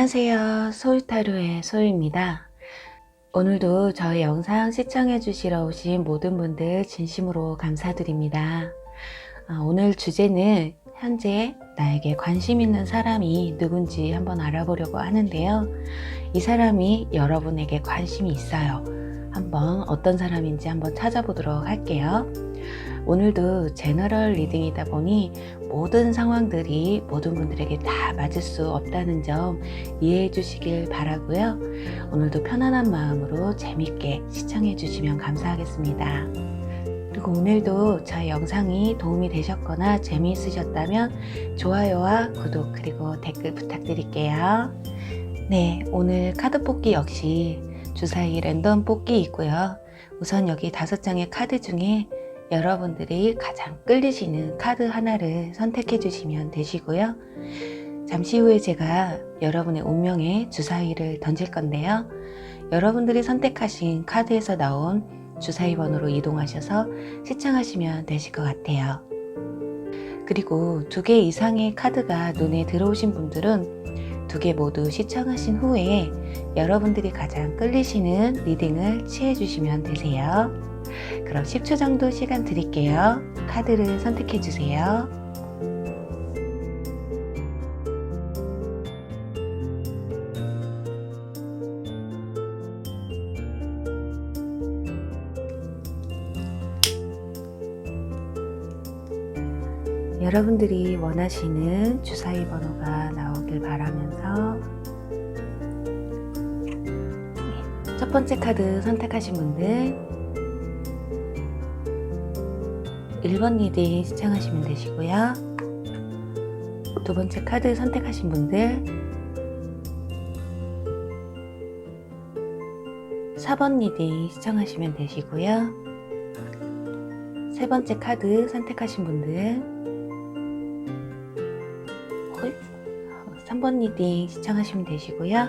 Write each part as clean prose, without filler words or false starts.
안녕하세요. 소유타로의 소유입니다. 오늘도 저희 영상 시청해 주시러 오신 모든 분들 진심으로 감사드립니다. 오늘 주제는 현재 나에게 관심 있는 사람이 누군지 한번 알아보려고 하는데요. 이 사람이 여러분에게 관심이 있어요. 한번 어떤 사람인지 한번 찾아보도록 할게요. 오늘도 제너럴 리딩이다 보니 모든 상황들이 모든 분들에게 다 맞을 수 없다는 점 이해해 주시길 바라고요. 오늘도 편안한 마음으로 재밌게 시청해 주시면 감사하겠습니다. 그리고 오늘도 저희 영상이 도움이 되셨거나 재미있으셨다면 좋아요와 구독 그리고 댓글 부탁드릴게요. 네, 오늘 카드 뽑기 역시 주사위 랜덤 뽑기 있고요. 우선 여기 5장의 카드 중에 여러분들이 가장 끌리시는 카드 하나를 선택해 주시면 되시고요. 잠시 후에 제가 여러분의 운명의 주사위를 던질 건데요. 여러분들이 선택하신 카드에서 나온 주사위 번호로 이동하셔서 시청하시면 되실 것 같아요. 그리고 2개 이상의 카드가 눈에 들어오신 분들은 2개 모두 시청하신 후에 여러분들이 가장 끌리시는 리딩을 취해 주시면 되세요. 그럼 10초 정도 시간 드릴게요. 카드를 선택해 주세요. 여러분들이 원하시는 주사위 번호가 나오길 바라면서 첫 번째 카드 선택하신 분들 1번 리딩 시청하시면 되시고요. 두 번째 카드 선택하신 분들 4번 리딩 시청하시면 되시고요. 세 번째 카드 선택하신 분들 3번 리딩 시청하시면 되시고요.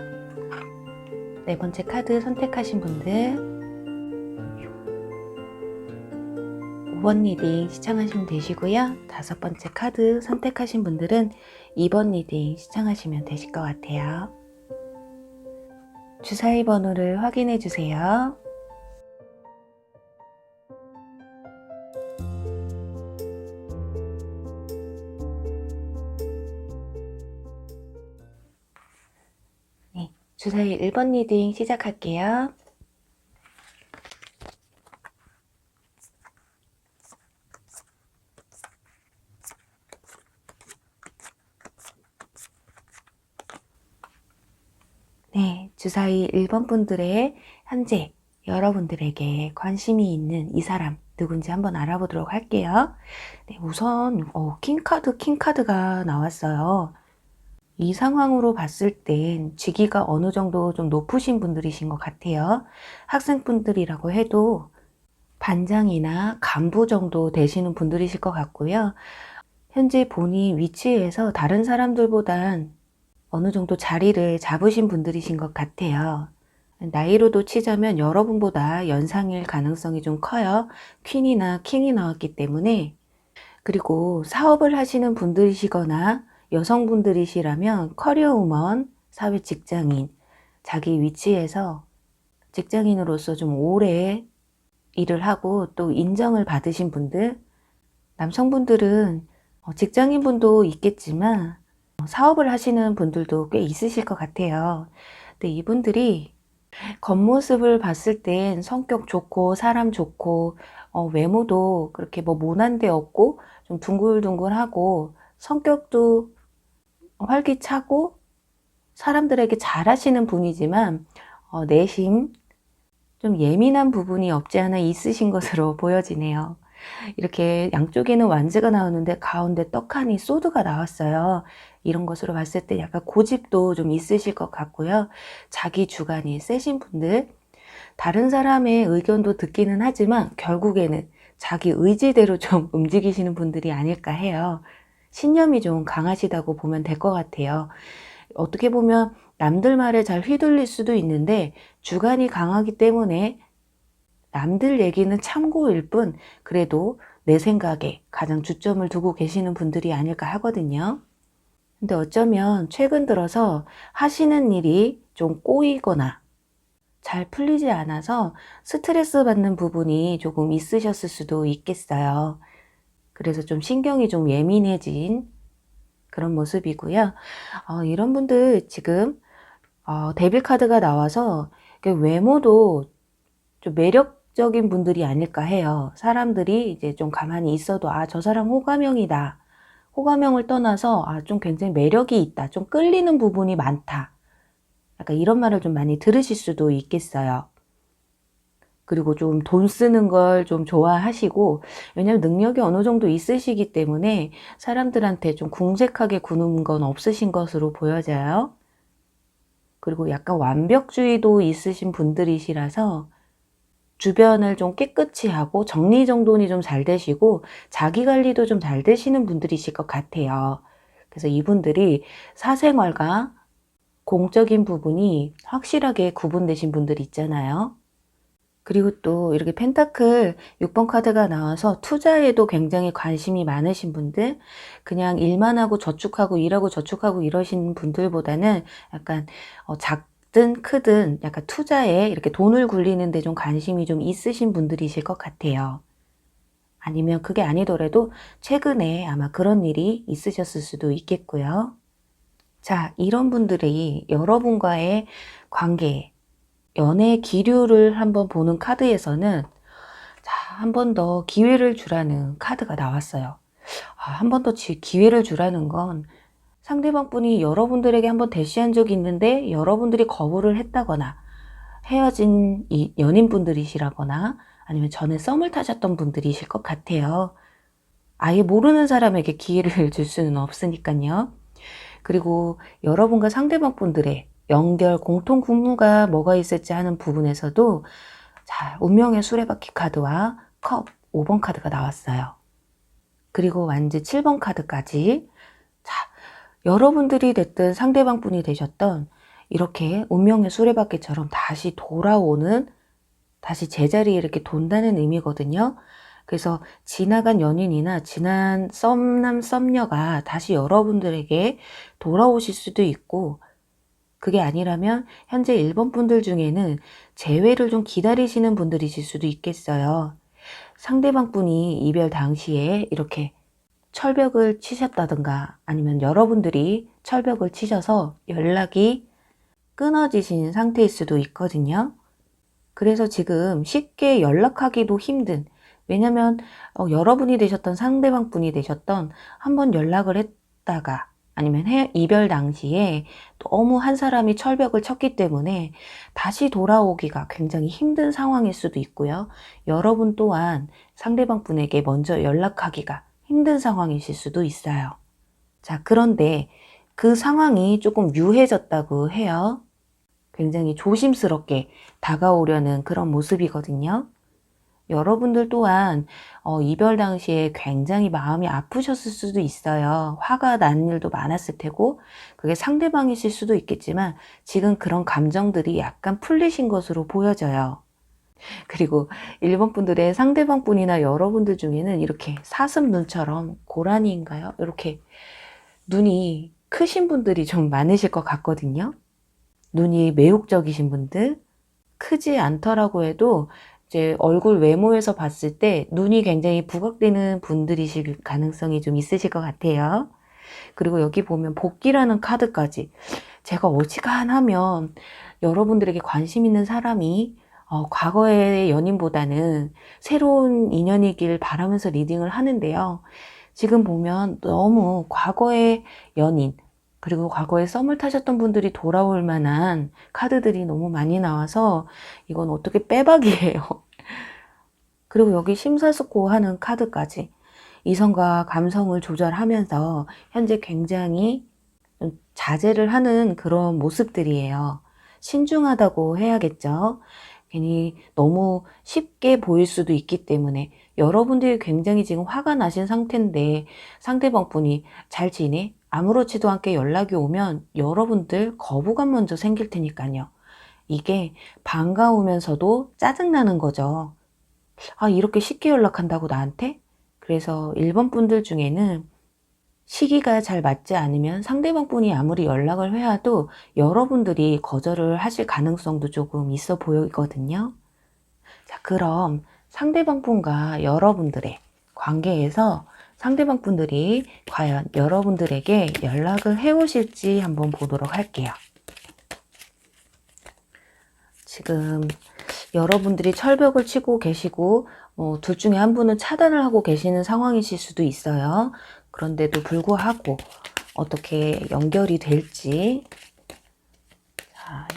네 번째 카드 선택하신 분들 5번 리딩 시청하시면 되시고요. 5번째 카드 선택하신 분들은 2번 리딩 시청하시면 되실 것 같아요. 주사위 번호를 확인해 주세요. 주사위 1번 리딩 시작할게요. 네, 주사위 1번 분들의 현재 여러분들에게 관심이 있는 이 사람 누군지 한번 알아보도록 할게요. 네, 우선 킹카드가 나왔어요. 이 상황으로 봤을 땐 직위가 어느 정도 좀 높으신 분들이신 것 같아요. 학생분들이라고 해도 반장이나 간부 정도 되시는 분들이실 것 같고요. 현재 본인 위치에서 다른 사람들보단 어느 정도 자리를 잡으신 분들이신 것 같아요. 나이로도 치자면 여러분보다 연상일 가능성이 좀 커요. 퀸이나 킹이 나왔기 때문에. 그리고 사업을 하시는 분들이시거나 여성분들이시라면 커리어우먼, 사회 직장인, 자기 위치에서 직장인으로서 좀 오래 일을 하고 또 인정을 받으신 분들, 남성분들은 직장인분도 있겠지만 사업을 하시는 분들도 꽤 있으실 것 같아요. 근데 이분들이 겉모습을 봤을 땐 성격 좋고 사람 좋고 외모도 그렇게 뭐 모난 데 없고 좀 둥글둥글하고 성격도 활기차고 사람들에게 잘하시는 분이지만 내심 좀 예민한 부분이 없지 않아 있으신 것으로 보여지네요. 이렇게 양쪽에는 완즈가 나오는데 가운데 떡하니 소드가 나왔어요. 이런 것으로 봤을 때 약간 고집도 좀 있으실 것 같고요. 자기 주관이 세신 분들, 다른 사람의 의견도 듣기는 하지만 결국에는 자기 의지대로 좀 움직이시는 분들이 아닐까 해요. 신념이 좀 강하시다고 보면 될 것 같아요. 어떻게 보면 남들 말에 잘 휘둘릴 수도 있는데 주관이 강하기 때문에 남들 얘기는 참고일 뿐 그래도 내 생각에 가장 주점을 두고 계시는 분들이 아닐까 하거든요. 근데 어쩌면 최근 들어서 하시는 일이 좀 꼬이거나 잘 풀리지 않아서 스트레스 받는 부분이 조금 있으셨을 수도 있겠어요. 그래서 좀 신경이 좀 예민해진 그런 모습이고요. 이런 분들 지금 데빌 카드가 나와서 외모도 좀 매력적인 분들이 아닐까 해요. 사람들이 이제 좀 가만히 있어도 저 사람 호감형이다. 호감형을 떠나서 좀 굉장히 매력이 있다. 좀 끌리는 부분이 많다. 약간 이런 말을 좀 많이 들으실 수도 있겠어요. 그리고 좀 돈 쓰는 걸 좀 좋아하시고, 왜냐면 능력이 어느 정도 있으시기 때문에 사람들한테 좀 궁색하게 구는 건 없으신 것으로 보여져요. 그리고 약간 완벽주의도 있으신 분들이시라서 주변을 좀 깨끗이 하고 정리정돈이 좀 잘 되시고 자기 관리도 좀 잘 되시는 분들이실 것 같아요. 그래서 이분들이 사생활과 공적인 부분이 확실하게 구분되신 분들 있잖아요. 그리고 또 이렇게 펜타클 6번 카드가 나와서 투자에도 굉장히 관심이 많으신 분들, 그냥 일만 하고 저축하고 일하고 저축하고 이러신 분들보다는 약간 작든 크든 약간 투자에 이렇게 돈을 굴리는 데 좀 관심이 좀 있으신 분들이실 것 같아요. 아니면 그게 아니더라도 최근에 아마 그런 일이 있으셨을 수도 있겠고요. 자, 이런 분들이 여러분과의 관계, 연애 기류를 한번 보는 카드에서는 한 번 더 기회를 주라는 카드가 나왔어요. 한 번 더 기회를 주라는 건 상대방 분이 여러분들에게 한번 대시한 적이 있는데 여러분들이 거부를 했다거나 헤어진 연인분들이시라거나 아니면 전에 썸을 타셨던 분들이실 것 같아요. 아예 모르는 사람에게 기회를 줄 수는 없으니까요. 그리고 여러분과 상대방 분들의 연결, 공통 분모가 뭐가 있을지 하는 부분에서도 자, 운명의 수레바퀴 카드와 컵 5번 카드가 나왔어요. 그리고 완즈 7번 카드까지. 자, 여러분들이 됐든 상대방 분이 되셨던 이렇게 운명의 수레바퀴처럼 다시 돌아오는, 다시 제자리에 이렇게 돈다는 의미거든요. 그래서 지나간 연인이나 지난 썸남 썸녀가 다시 여러분들에게 돌아오실 수도 있고, 그게 아니라면 현재 1번 분들 중에는 재회를 좀 기다리시는 분들이실 수도 있겠어요. 상대방 분이 이별 당시에 이렇게 철벽을 치셨다든가 아니면 여러분들이 철벽을 치셔서 연락이 끊어지신 상태일 수도 있거든요. 그래서 지금 쉽게 연락하기도 힘든, 왜냐면 여러분이 되셨던 상대방 분이 되셨던 한번 연락을 했다가 아니면 이별 당시에 너무 한 사람이 철벽을 쳤기 때문에 다시 돌아오기가 굉장히 힘든 상황일 수도 있고요. 여러분 또한 상대방 분에게 먼저 연락하기가 힘든 상황이실 수도 있어요. 자, 그런데 그 상황이 조금 유해졌다고 해요. 굉장히 조심스럽게 다가오려는 그런 모습이거든요. 여러분들 또한 이별 당시에 굉장히 마음이 아프셨을 수도 있어요. 화가 난 일도 많았을 테고 그게 상대방이실 수도 있겠지만 지금 그런 감정들이 약간 풀리신 것으로 보여져요. 그리고 일본 분들의 상대방 분이나 여러분들 중에는 이렇게 사슴 눈처럼 고라니인가요? 이렇게 눈이 크신 분들이 좀 많으실 것 같거든요. 눈이 매혹적이신 분들, 크지 않더라고 해도 이제 얼굴 외모에서 봤을 때 눈이 굉장히 부각되는 분들이실 가능성이 좀 있으실 것 같아요. 그리고 여기 보면 복귀라는 카드까지, 제가 어지간하면 여러분들에게 관심 있는 사람이 과거의 연인보다는 새로운 인연이길 바라면서 리딩을 하는데요. 지금 보면 너무 과거의 연인, 그리고 과거에 썸을 타셨던 분들이 돌아올 만한 카드들이 너무 많이 나와서 이건 어떻게 빼박이에요. 그리고 여기 심사숙고하는 카드까지, 이성과 감성을 조절하면서 현재 굉장히 좀 자제를 하는 그런 모습들이에요. 신중하다고 해야겠죠. 괜히 너무 쉽게 보일 수도 있기 때문에 여러분들이 굉장히 지금 화가 나신 상태인데 상대방 분이 잘 지내? 아무렇지도 않게 연락이 오면 여러분들 거부감 먼저 생길 테니까요. 이게 반가우면서도 짜증나는 거죠. 이렇게 쉽게 연락한다고 나한테? 그래서 1번 분들 중에는 시기가 잘 맞지 않으면 상대방 분이 아무리 연락을 해와도 여러분들이 거절을 하실 가능성도 조금 있어 보이거든요. 자, 그럼 상대방 분과 여러분들의 관계에서 상대방 분들이 과연 여러분들에게 연락을 해 오실지 한번 보도록 할게요. 지금 여러분들이 철벽을 치고 계시고 둘 중에 한 분은 차단을 하고 계시는 상황이실 수도 있어요. 그런데도 불구하고 어떻게 연결이 될지. 자,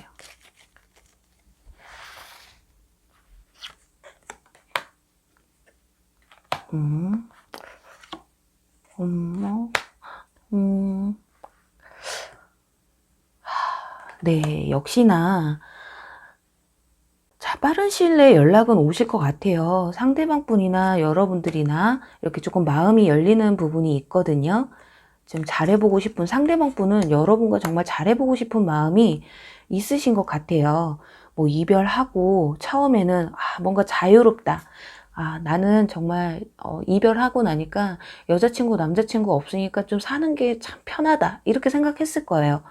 네, 역시나 자, 빠른 시일 내에 연락은 오실 것 같아요. 상대방 분이나 여러분들이나 이렇게 조금 마음이 열리는 부분이 있거든요. 좀 잘해보고 싶은 상대방 분은 여러분과 정말 잘해보고 싶은 마음이 있으신 것 같아요. 뭐 이별하고 처음에는 뭔가 자유롭다. 나는 정말 이별하고 나니까 여자친구 남자친구 없으니까 좀 사는 게 참 편하다 이렇게 생각했을 거예요.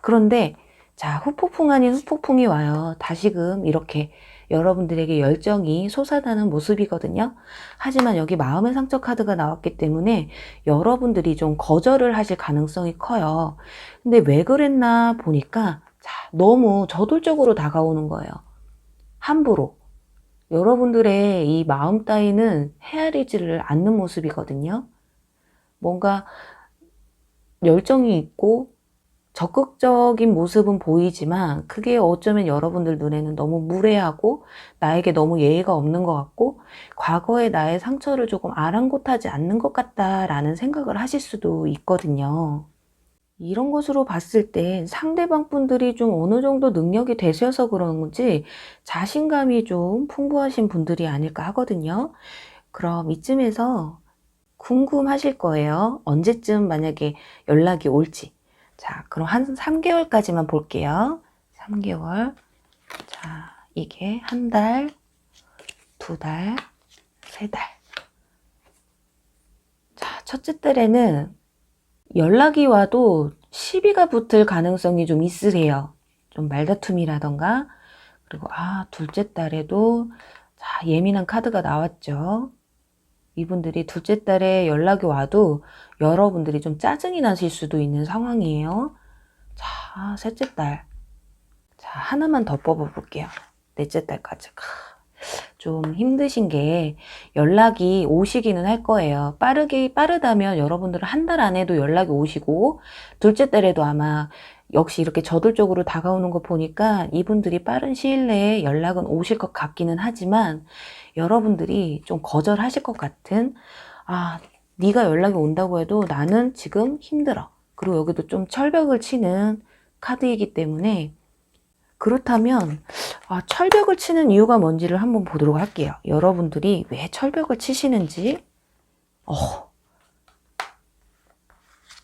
그런데 자, 후폭풍 아닌 후폭풍이 와요. 다시금 이렇게 여러분들에게 열정이 솟아나는 모습이거든요. 하지만 여기 마음의 상처 카드가 나왔기 때문에 여러분들이 좀 거절을 하실 가능성이 커요. 근데 왜 그랬나 보니까 자, 너무 저돌적으로 다가오는 거예요. 함부로. 여러분들의 이 마음 따위는 헤아리지를 않는 모습이거든요. 뭔가 열정이 있고 적극적인 모습은 보이지만 그게 어쩌면 여러분들 눈에는 너무 무례하고 나에게 너무 예의가 없는 것 같고 과거의 나의 상처를 조금 아랑곳하지 않는 것 같다라는 생각을 하실 수도 있거든요. 이런 것으로 봤을 때 상대방 분들이 좀 어느 정도 능력이 되셔서 그런지 자신감이 좀 풍부하신 분들이 아닐까 하거든요. 그럼 이쯤에서 궁금하실 거예요. 언제쯤 만약에 연락이 올지. 자, 그럼 한 3개월까지만 볼게요. 3개월. 자, 이게 한 달, 2달, 3달. 자, 첫째 달에는 연락이 와도 시비가 붙을 가능성이 좀 있으세요. 좀 말다툼이라던가. 그리고 둘째 달에도 자, 예민한 카드가 나왔죠. 이분들이 둘째 달에 연락이 와도 여러분들이 좀 짜증이 나실 수도 있는 상황이에요. 자, 셋째 달. 자, 하나만 더 뽑아볼게요. 넷째 달까지. 좀 힘드신 게 연락이 오시기는 할 거예요. 빠르다면 여러분들은 한 달 안에도 연락이 오시고, 둘째 달에도 아마 역시 이렇게 저돌적으로 다가오는 거 보니까 이분들이 빠른 시일 내에 연락은 오실 것 같기는 하지만 여러분들이 좀 거절하실 것 같은, 네가 연락이 온다고 해도 나는 지금 힘들어. 그리고 여기도 좀 철벽을 치는 카드이기 때문에 그렇다면 철벽을 치는 이유가 뭔지를 한번 보도록 할게요. 여러분들이 왜 철벽을 치시는지.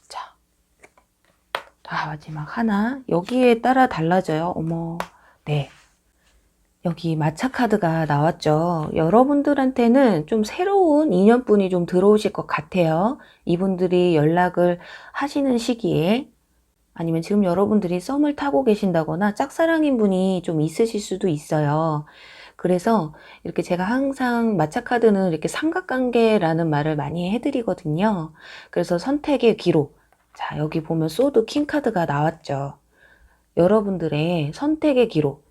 자, 마지막 하나. 여기에 따라 달라져요. 어머, 네. 여기 마차 카드가 나왔죠. 여러분들한테는 좀 새로운 인연분이 좀 들어오실 것 같아요. 이분들이 연락을 하시는 시기에 아니면 지금 여러분들이 썸을 타고 계신다거나 짝사랑인 분이 좀 있으실 수도 있어요. 그래서 이렇게 제가 항상 마차 카드는 이렇게 삼각관계라는 말을 많이 해드리거든요. 그래서 선택의 기로. 자, 여기 보면 소드 킹 카드가 나왔죠. 여러분들의 선택의 기로.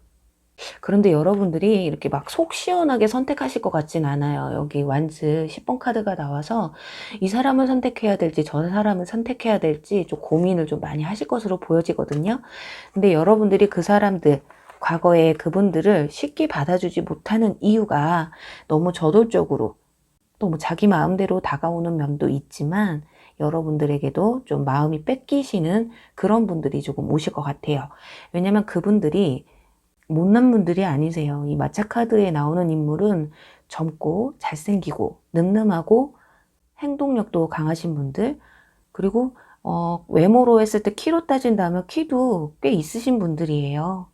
그런데 여러분들이 이렇게 막 속 시원하게 선택하실 것 같진 않아요. 여기 완즈 10번 카드가 나와서 이 사람을 선택해야 될지 저 사람을 선택해야 될지 좀 고민을 좀 많이 하실 것으로 보여지거든요. 근데 여러분들이 그 사람들, 과거에 그분들을 쉽게 받아주지 못하는 이유가 너무 저돌적으로 너무 자기 마음대로 다가오는 면도 있지만 여러분들에게도 좀 마음이 뺏기시는 그런 분들이 조금 오실 것 같아요. 왜냐면 그분들이 못난 분들이 아니세요. 이 마차 카드에 나오는 인물은 젊고 잘생기고 늠름하고 행동력도 강하신 분들, 그리고 외모로 했을 때 키로 따진다면 키도 꽤 있으신 분들이에요.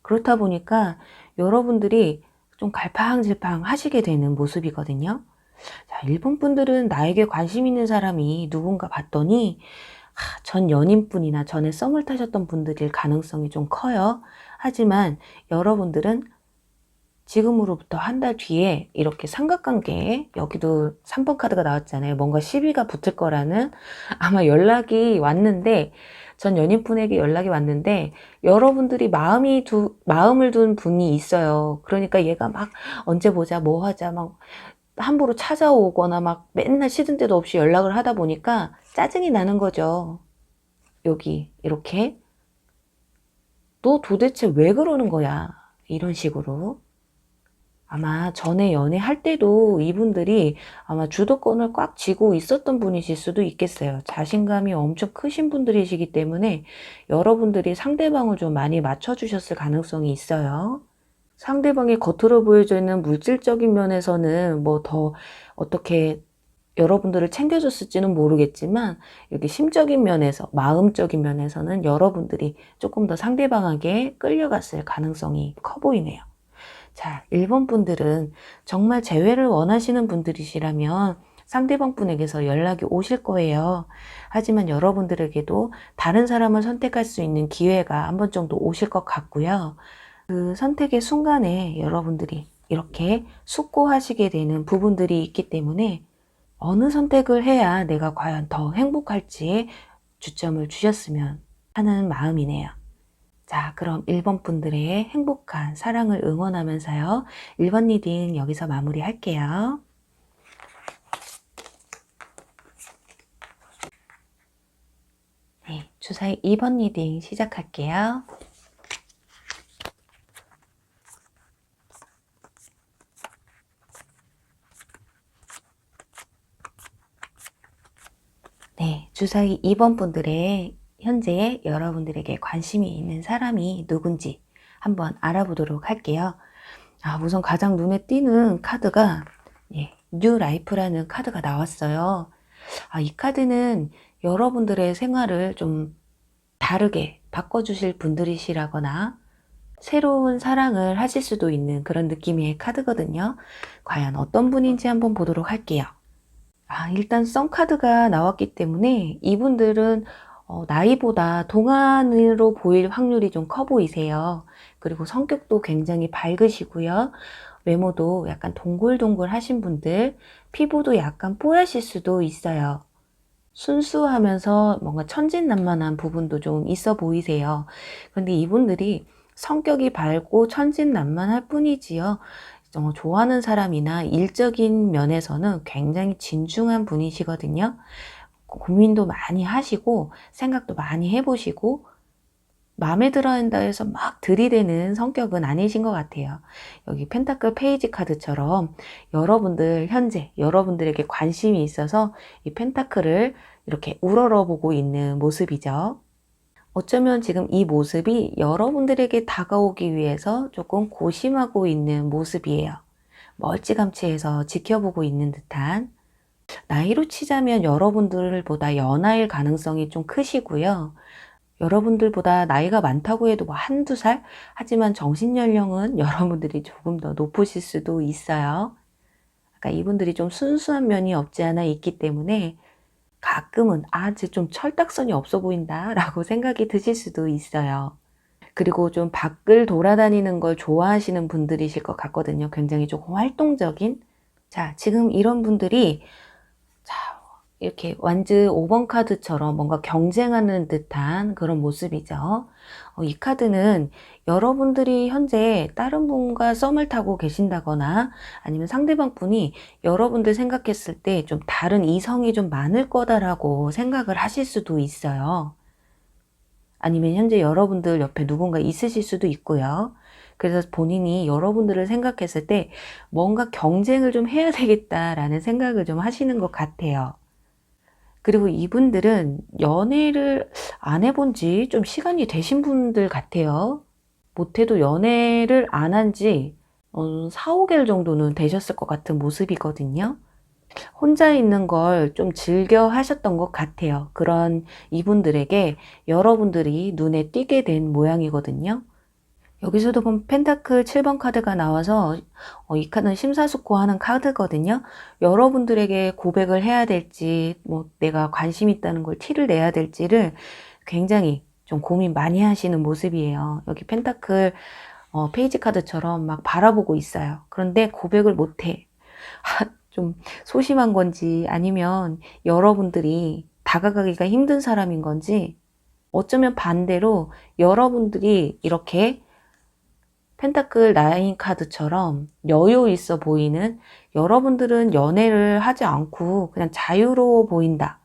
그렇다 보니까 여러분들이 좀 갈팡질팡 하시게 되는 모습이거든요. 자, 1번 분들은 나에게 관심 있는 사람이 누군가 봤더니 전 연인분이나 전에 썸을 타셨던 분들일 가능성이 좀 커요. 하지만 여러분들은 지금으로부터 한 달 뒤에 이렇게 삼각관계, 여기도 3번 카드가 나왔잖아요. 뭔가 시비가 붙을 거라는 아마 연락이 왔는데, 전 연인분에게 연락이 왔는데 여러분들이 마음을 둔 분이 있어요. 그러니까 얘가 막 언제 보자, 뭐 하자, 막 함부로 찾아오거나 막 맨날 시든 때도 없이 연락을 하다 보니까 짜증이 나는 거죠. 여기 이렇게 너 도대체 왜 그러는 거야? 이런 식으로. 아마 전에 연애할 때도 이분들이 아마 주도권을 꽉 쥐고 있었던 분이실 수도 있겠어요. 자신감이 엄청 크신 분들이시기 때문에 여러분들이 상대방을 좀 많이 맞춰주셨을 가능성이 있어요. 상대방이 겉으로 보여져 있는 물질적인 면에서는 뭐 더 어떻게 여러분들을 챙겨줬을지는 모르겠지만, 여기 심적인 면에서, 마음적인 면에서는 여러분들이 조금 더 상대방에게 끌려갔을 가능성이 커 보이네요. 자, 1번 분들은 정말 재회를 원하시는 분들이시라면 상대방 분에게서 연락이 오실 거예요. 하지만 여러분들에게도 다른 사람을 선택할 수 있는 기회가 한 번 정도 오실 것 같고요. 그 선택의 순간에 여러분들이 이렇게 숙고하시게 되는 부분들이 있기 때문에 어느 선택을 해야 내가 과연 더 행복할지에 주점을 주셨으면 하는 마음이네요. 자, 그럼 1번 분들의 행복한 사랑을 응원하면서요. 1번 리딩 여기서 마무리할게요. 네, 주사위 2번 리딩 시작할게요. 네, 주사위 2번 분들의 현재 여러분들에게 관심이 있는 사람이 누군지 한번 알아보도록 할게요. 우선 가장 눈에 띄는 카드가 뉴 라이프라는 카드가 나왔어요. 이 카드는 여러분들의 생활을 좀 다르게 바꿔주실 분들이시라거나 새로운 사랑을 하실 수도 있는 그런 느낌의 카드거든요. 과연 어떤 분인지 한번 보도록 할게요. 일단 썸 카드가 나왔기 때문에 이분들은 나이보다 동안으로 보일 확률이 좀 커 보이세요. 그리고 성격도 굉장히 밝으시고요. 외모도 약간 동글동글 하신 분들, 피부도 약간 뽀얗실 수도 있어요. 순수하면서 뭔가 천진난만한 부분도 좀 있어 보이세요. 근데 이분들이 성격이 밝고 천진난만할 뿐이지요. 좋아하는 사람이나 일적인 면에서는 굉장히 진중한 분이시거든요. 고민도 많이 하시고 생각도 많이 해보시고 마음에 들어 한다 해서 막 들이대는 성격은 아니신 것 같아요. 여기 펜타클 페이지 카드처럼 여러분들 현재 여러분들에게 관심이 있어서 이 펜타클을 이렇게 우러러보고 있는 모습이죠. 어쩌면 지금 이 모습이 여러분들에게 다가오기 위해서 조금 고심하고 있는 모습이에요. 멀찌감치해서 지켜보고 있는 듯한. 나이로 치자면 여러분들보다 연하일 가능성이 좀 크시고요. 여러분들보다 나이가 많다고 해도 뭐 한두 살? 하지만 정신연령은 여러분들이 조금 더 높으실 수도 있어요. 그러니까 이분들이 좀 순수한 면이 없지 않아 있기 때문에 가끔은 쟤 좀 철딱선이 없어 보인다 라고 생각이 드실 수도 있어요. 그리고 좀 밖을 돌아다니는 걸 좋아하시는 분들이실 것 같거든요. 굉장히 조금 활동적인. 자, 지금 이런 분들이 이렇게 완즈 5번 카드처럼 뭔가 경쟁하는 듯한 그런 모습이죠. 이 카드는 여러분들이 현재 다른 분과 썸을 타고 계신다거나 아니면 상대방 분이 여러분들 생각했을 때 좀 다른 이성이 좀 많을 거다라고 생각을 하실 수도 있어요. 아니면 현재 여러분들 옆에 누군가 있으실 수도 있고요. 그래서 본인이 여러분들을 생각했을 때 뭔가 경쟁을 좀 해야 되겠다라는 생각을 좀 하시는 것 같아요. 그리고 이분들은 연애를 안 해본 지 좀 시간이 되신 분들 같아요. 못해도 연애를 안 한 지 4, 5개월 정도는 되셨을 것 같은 모습이거든요. 혼자 있는 걸 좀 즐겨 하셨던 것 같아요. 그런 이분들에게 여러분들이 눈에 띄게 된 모양이거든요. 여기서도 보면 펜타클 7번 카드가 나와서 이 카드는 심사숙고하는 카드거든요. 여러분들에게 고백을 해야 될지 뭐 내가 관심 있다는 걸 티를 내야 될지를 굉장히 좀 고민 많이 하시는 모습이에요. 여기 펜타클 페이지 카드처럼 막 바라보고 있어요. 그런데 고백을 못해. 좀 소심한 건지 아니면 여러분들이 다가가기가 힘든 사람인 건지, 어쩌면 반대로 여러분들이 이렇게 펜타클 9 카드처럼 여유 있어 보이는, 여러분들은 연애를 하지 않고 그냥 자유로워 보인다,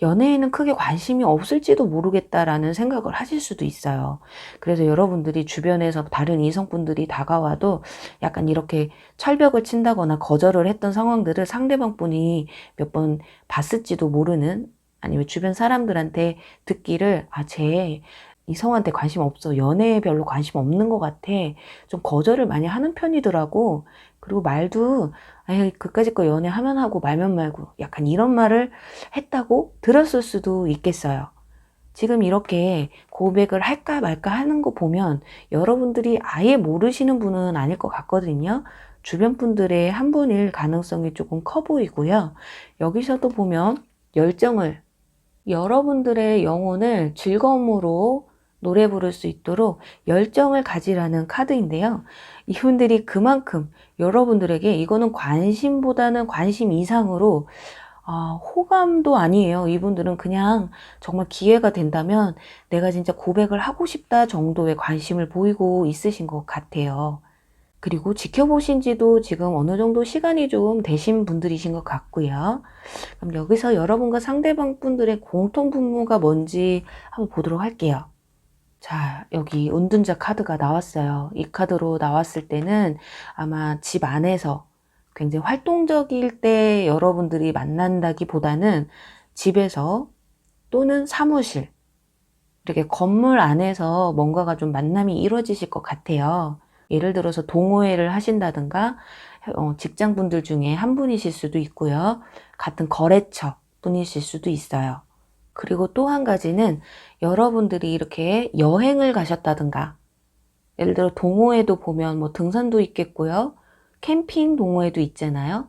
연애에는 크게 관심이 없을지도 모르겠다라는 생각을 하실 수도 있어요. 그래서 여러분들이 주변에서 다른 이성분들이 다가와도 약간 이렇게 철벽을 친다거나 거절을 했던 상황들을 상대방 분이 몇 번 봤을지도 모르는, 아니면 주변 사람들한테 듣기를 쟤 이성한테 관심 없어, 연애에 별로 관심 없는 것 같아, 좀 거절을 많이 하는 편이더라고. 그리고 말도 그까짓 거 연애하면 하고 말면 말고, 약간 이런 말을 했다고 들었을 수도 있겠어요. 지금 이렇게 고백을 할까 말까 하는 거 보면 여러분들이 아예 모르시는 분은 아닐 것 같거든요. 주변 분들의 한 분일 가능성이 조금 커 보이고요. 여기서도 보면 열정을, 여러분들의 영혼을 즐거움으로 노래 부를 수 있도록 열정을 가지라는 카드인데요. 이분들이 그만큼 여러분들에게, 이거는 관심보다는 관심 이상으로 호감도 아니에요. 이분들은 그냥 정말 기회가 된다면 내가 진짜 고백을 하고 싶다 정도의 관심을 보이고 있으신 것 같아요. 그리고 지켜보신 지도 지금 어느 정도 시간이 좀 되신 분들이신 것 같고요. 그럼 여기서 여러분과 상대방 분들의 공통 분모가 뭔지 한번 보도록 할게요. 자, 여기 은둔자 카드가 나왔어요. 이 카드로 나왔을 때는 아마 집 안에서 굉장히 활동적일 때 여러분들이 만난다기보다는 집에서 또는 사무실, 이렇게 건물 안에서 뭔가가 좀 만남이 이루어지실 것 같아요. 예를 들어서 동호회를 하신다든가, 직장분들 중에 한 분이실 수도 있고요. 같은 거래처 분이실 수도 있어요. 그리고 또 한 가지는 여러분들이 이렇게 여행을 가셨다든가, 예를 들어 동호회도 보면 뭐 등산도 있겠고요. 캠핑 동호회도 있잖아요.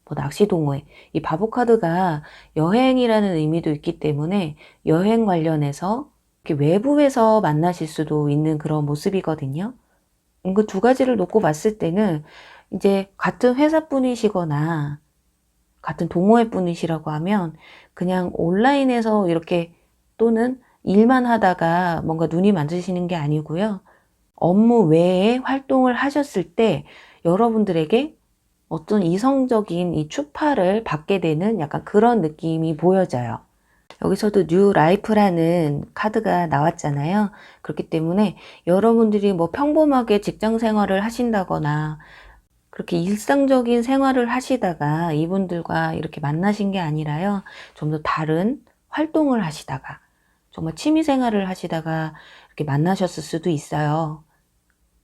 뭐 낚시 동호회. 이 바보 카드가 여행이라는 의미도 있기 때문에 여행 관련해서 이렇게 외부에서 만나실 수도 있는 그런 모습이거든요. 그 두 가지를 놓고 봤을 때는 이제 같은 회사 분이시거나 같은 동호회 분이시라고 하면 그냥 온라인에서 이렇게, 또는 일만 하다가 뭔가 눈이 맞으시는 게 아니고요. 업무 외에 활동을 하셨을 때 여러분들에게 어떤 이성적인 이 추파를 받게 되는 약간 그런 느낌이 보여져요. 여기서도 뉴 라이프라는 카드가 나왔잖아요. 그렇기 때문에 여러분들이 뭐 평범하게 직장 생활을 하신다거나 그렇게 일상적인 생활을 하시다가 이분들과 이렇게 만나신 게 아니라요. 좀 더 다른 활동을 하시다가, 정말 취미 생활을 하시다가 이렇게 만나셨을 수도 있어요.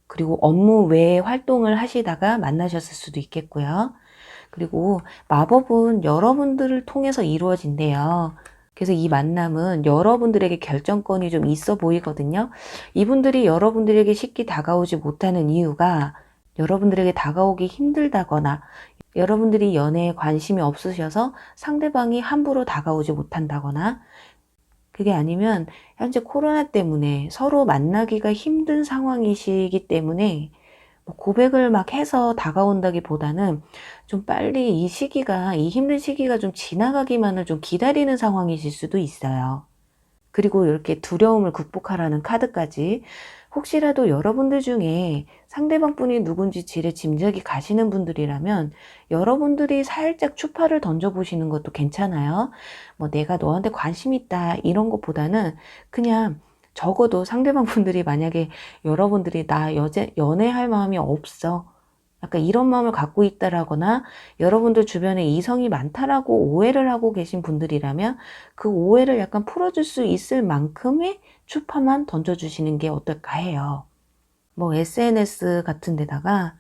그리고 업무 외에 활동을 하시다가 만나셨을 수도 있겠고요. 그리고 마법은 여러분들을 통해서 이루어진대요. 그래서 이 만남은 여러분들에게 결정권이 좀 있어 보이거든요. 이분들이 여러분들에게 쉽게 다가오지 못하는 이유가 여러분들에게 다가오기 힘들다거나, 여러분들이 연애에 관심이 없으셔서 상대방이 함부로 다가오지 못한다거나, 그게 아니면 현재 코로나 때문에 서로 만나기가 힘든 상황이시기 때문에 뭐 고백을 막 해서 다가온다기보다는 좀 빨리 이 시기가, 이 힘든 시기가 좀 지나가기만을 좀 기다리는 상황이실 수도 있어요. 그리고 이렇게 두려움을 극복하라는 카드까지, 혹시라도 여러분들 중에 상대방 분이 누군지 지레 짐작이 가시는 분들이라면 여러분들이 살짝 추파를 던져보시는 것도 괜찮아요. 뭐 내가 너한테 관심 있다 이런 것보다는 그냥, 적어도 상대방 분들이 만약에 여러분들이 나 연애할 마음이 없어, 약간 이런 마음을 갖고 있다라거나 여러분들 주변에 이성이 많다라고 오해를 하고 계신 분들이라면 그 오해를 약간 풀어줄 수 있을 만큼의 추파만 던져주시는 게 어떨까 해요. 뭐 SNS 같은 데다가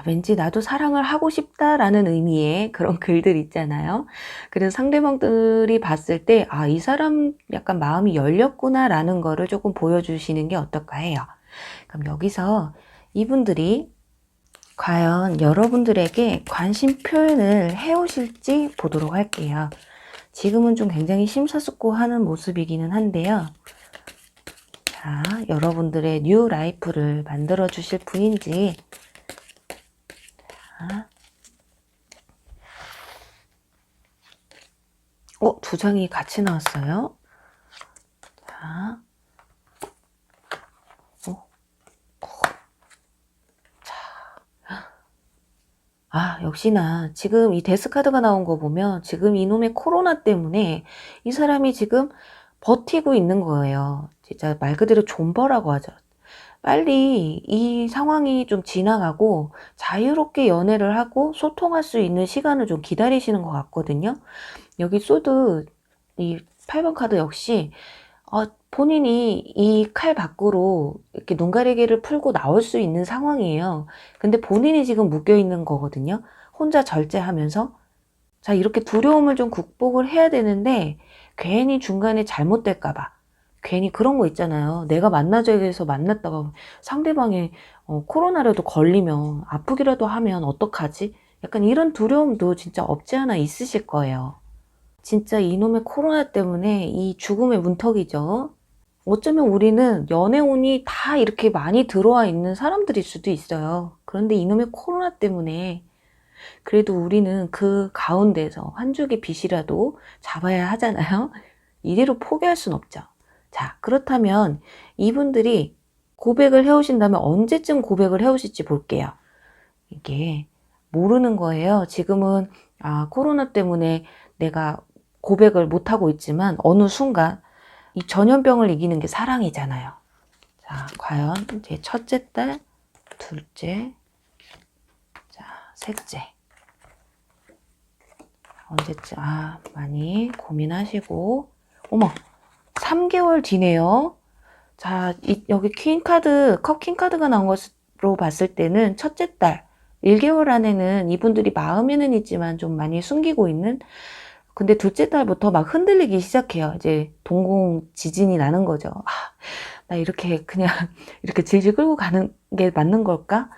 왠지 나도 사랑을 하고 싶다라는 의미의 그런 글들 있잖아요. 그래서 상대방들이 봤을 때 이 사람 약간 마음이 열렸구나라는 거를 조금 보여주시는 게 어떨까 해요. 그럼 여기서 이분들이 과연 여러분들에게 관심 표현을 해오실지 보도록 할게요. 지금은 좀 굉장히 심사숙고하는 모습이기는 한데요. 자, 여러분들의 뉴 라이프를 만들어 주실 분인지. 자. 두 장이 같이 나왔어요. 자. 역시나 지금 이 데스카드가 나온 거 보면 지금 이놈의 코로나 때문에 이 사람이 지금 버티고 있는 거예요. 진짜 말 그대로 존버라고 하죠. 빨리 이 상황이 좀 지나가고 자유롭게 연애를 하고 소통할 수 있는 시간을 좀 기다리시는 것 같거든요. 여기 소드 이 8번 카드 역시 본인이 이 칼 밖으로 이렇게 눈가리개를 풀고 나올 수 있는 상황이에요. 근데 본인이 지금 묶여 있는 거거든요. 혼자 절제하면서. 자, 이렇게 두려움을 좀 극복을 해야 되는데 괜히 중간에 잘못될까봐. 괜히 그런 거 있잖아요. 내가 만나자고 해서 만났다가 상대방이 코로나라도 걸리면 아프기라도 하면 어떡하지? 약간 이런 두려움도 진짜 없지 않아 있으실 거예요. 진짜 이놈의 코로나 때문에 이 죽음의 문턱이죠. 어쩌면 우리는 연애운이 다 이렇게 많이 들어와 있는 사람들일 수도 있어요. 그런데 이놈의 코로나 때문에 그래도 우리는 그 가운데서 한 줄기 빛이라도 잡아야 하잖아요. 이대로 포기할 순 없죠. 자, 그렇다면 이분들이 고백을 해오신다면 언제쯤 고백을 해오실지 볼게요. 이게 모르는 거예요. 지금은 코로나 때문에 내가 고백을 못하고 있지만 어느 순간 이 전염병을 이기는 게 사랑이잖아요. 자, 과연 이제 첫째 딸, 둘째, 자, 셋째. 언제쯤, 많이 고민하시고, 어머, 3개월 뒤네요. 자, 여기 퀸카드, 컵 퀸카드가 나온 것으로 봤을 때는 첫째 딸, 1개월 안에는 이분들이 마음에는 있지만 좀 많이 숨기고 있는, 근데 둘째 딸부터 막 흔들리기 시작해요. 이제 동공 지진이 나는 거죠. 나 이렇게 그냥 이렇게 질질 끌고 가는 게 맞는 걸까?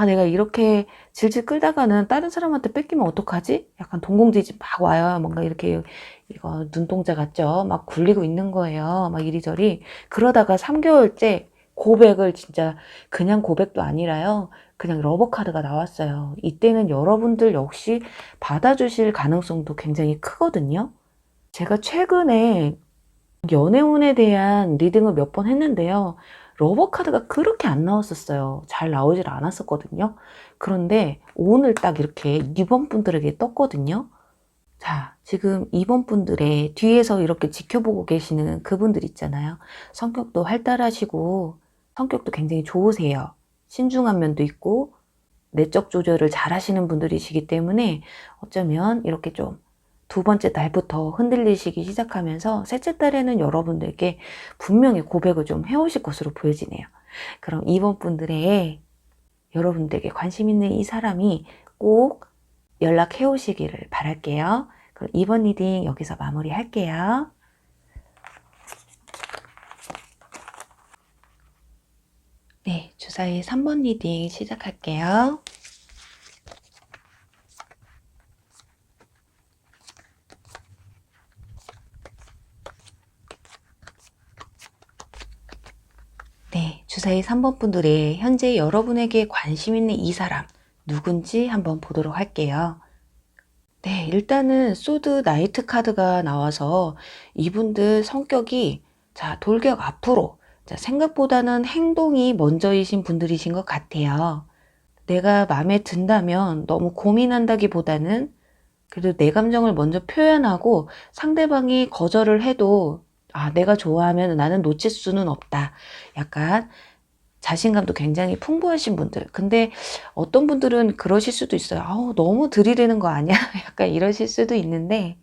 내가 이렇게 질질 끌다가는 다른 사람한테 뺏기면 어떡하지? 약간 동공지진 막 와요. 뭔가 이렇게 이거 눈동자 같죠? 막 굴리고 있는 거예요. 막 이리저리. 그러다가 3개월째 고백을 진짜 그냥 고백도 아니라요. 그냥 러버카드가 나왔어요. 이때는 여러분들 역시 받아주실 가능성도 굉장히 크거든요. 제가 최근에 연애운에 대한 리딩을 몇 번 했는데요. 러버카드가 그렇게 안 나왔었어요. 잘 나오질 않았었거든요. 그런데 오늘 딱 이렇게 2번 분들에게 떴거든요. 자, 지금 2번 분들의 뒤에서 이렇게 지켜보고 계시는 그분들 있잖아요. 성격도 활달하시고 성격도 굉장히 좋으세요. 신중한 면도 있고 내적 조절을 잘 하시는 분들이시기 때문에 어쩌면 이렇게 좀 두 번째 달부터 흔들리시기 시작하면서 셋째 달에는 여러분들께 분명히 고백을 좀 해오실 것으로 보여지네요. 그럼 2번 분들의 여러분들에게 관심 있는 이 사람이 꼭 연락해 오시기를 바랄게요. 그럼 2번 리딩 여기서 마무리 할게요. 네, 주사위 3번 리딩 시작할게요. 네, 주사위 3번 분들의 현재 여러분에게 관심 있는 이 사람 누군지 한번 보도록 할게요. 네, 일단은 소드 나이트 카드가 나와서 이분들 성격이 돌격 앞으로 생각보다는 행동이 먼저이신 분들이신 것 같아요. 내가 마음에 든다면 너무 고민한다기보다는 그래도 내 감정을 먼저 표현하고 상대방이 거절을 해도 내가 좋아하면 나는 놓칠 수는 없다. 약간 자신감도 굉장히 풍부하신 분들. 근데 어떤 분들은 그러실 수도 있어요. 너무 들이대는 거 아니야? 약간 이러실 수도 있는데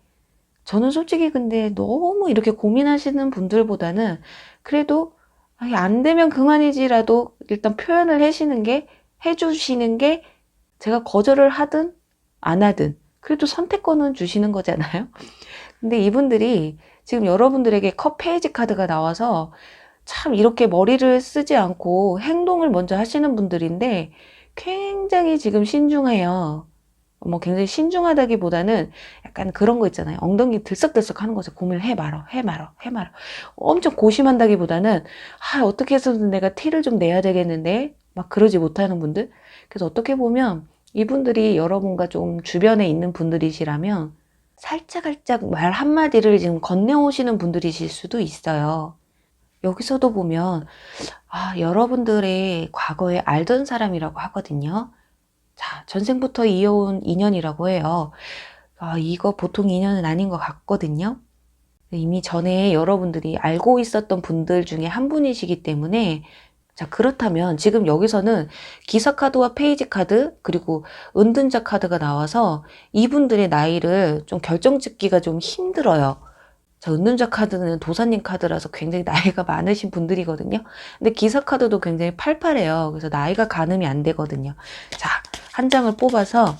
저는 솔직히 근데 너무 이렇게 고민하시는 분들보다는 그래도 안 되면 그만이지라도 일단 표현을 해주시는 게 제가 거절을 하든 안 하든 그래도 선택권은 주시는 거잖아요. 근데 이분들이 지금 여러분들에게 컵 페이지 카드가 나와서 참 이렇게 머리를 쓰지 않고 행동을 먼저 하시는 분들인데 굉장히 지금 신중해요. 뭐 굉장히 신중하다기보다는 약간 그런 거 있잖아요. 엉덩이 들썩들썩 하는 거죠. 고민을 해 말어, 해 말어, 해 말어. 엄청 고심한다기보다는 어떻게 해서든 내가 티를 좀 내야 되겠는데 막 그러지 못하는 분들. 그래서 어떻게 보면 이분들이 여러분과 좀 주변에 있는 분들이시라면 살짝살짝 말 한마디를 지금 건네오시는 분들이실 수도 있어요. 여기서도 보면 여러분들의 과거에 알던 사람이라고 하거든요. 자, 전생부터 이어온 인연이라고 해요. 이거 보통 인연은 아닌 것 같거든요. 이미 전에 여러분들이 알고 있었던 분들 중에 한 분이시기 때문에, 자, 그렇다면 지금 여기서는 기사 카드와 페이지 카드, 그리고 은둔자 카드가 나와서 이분들의 나이를 좀 결정짓기가 좀 힘들어요. 자, 은둔자 카드는 도사님 카드라서 굉장히 나이가 많으신 분들이거든요. 근데 기사 카드도 굉장히 팔팔해요. 그래서 나이가 가늠이 안 되거든요. 자, 한 장을 뽑아서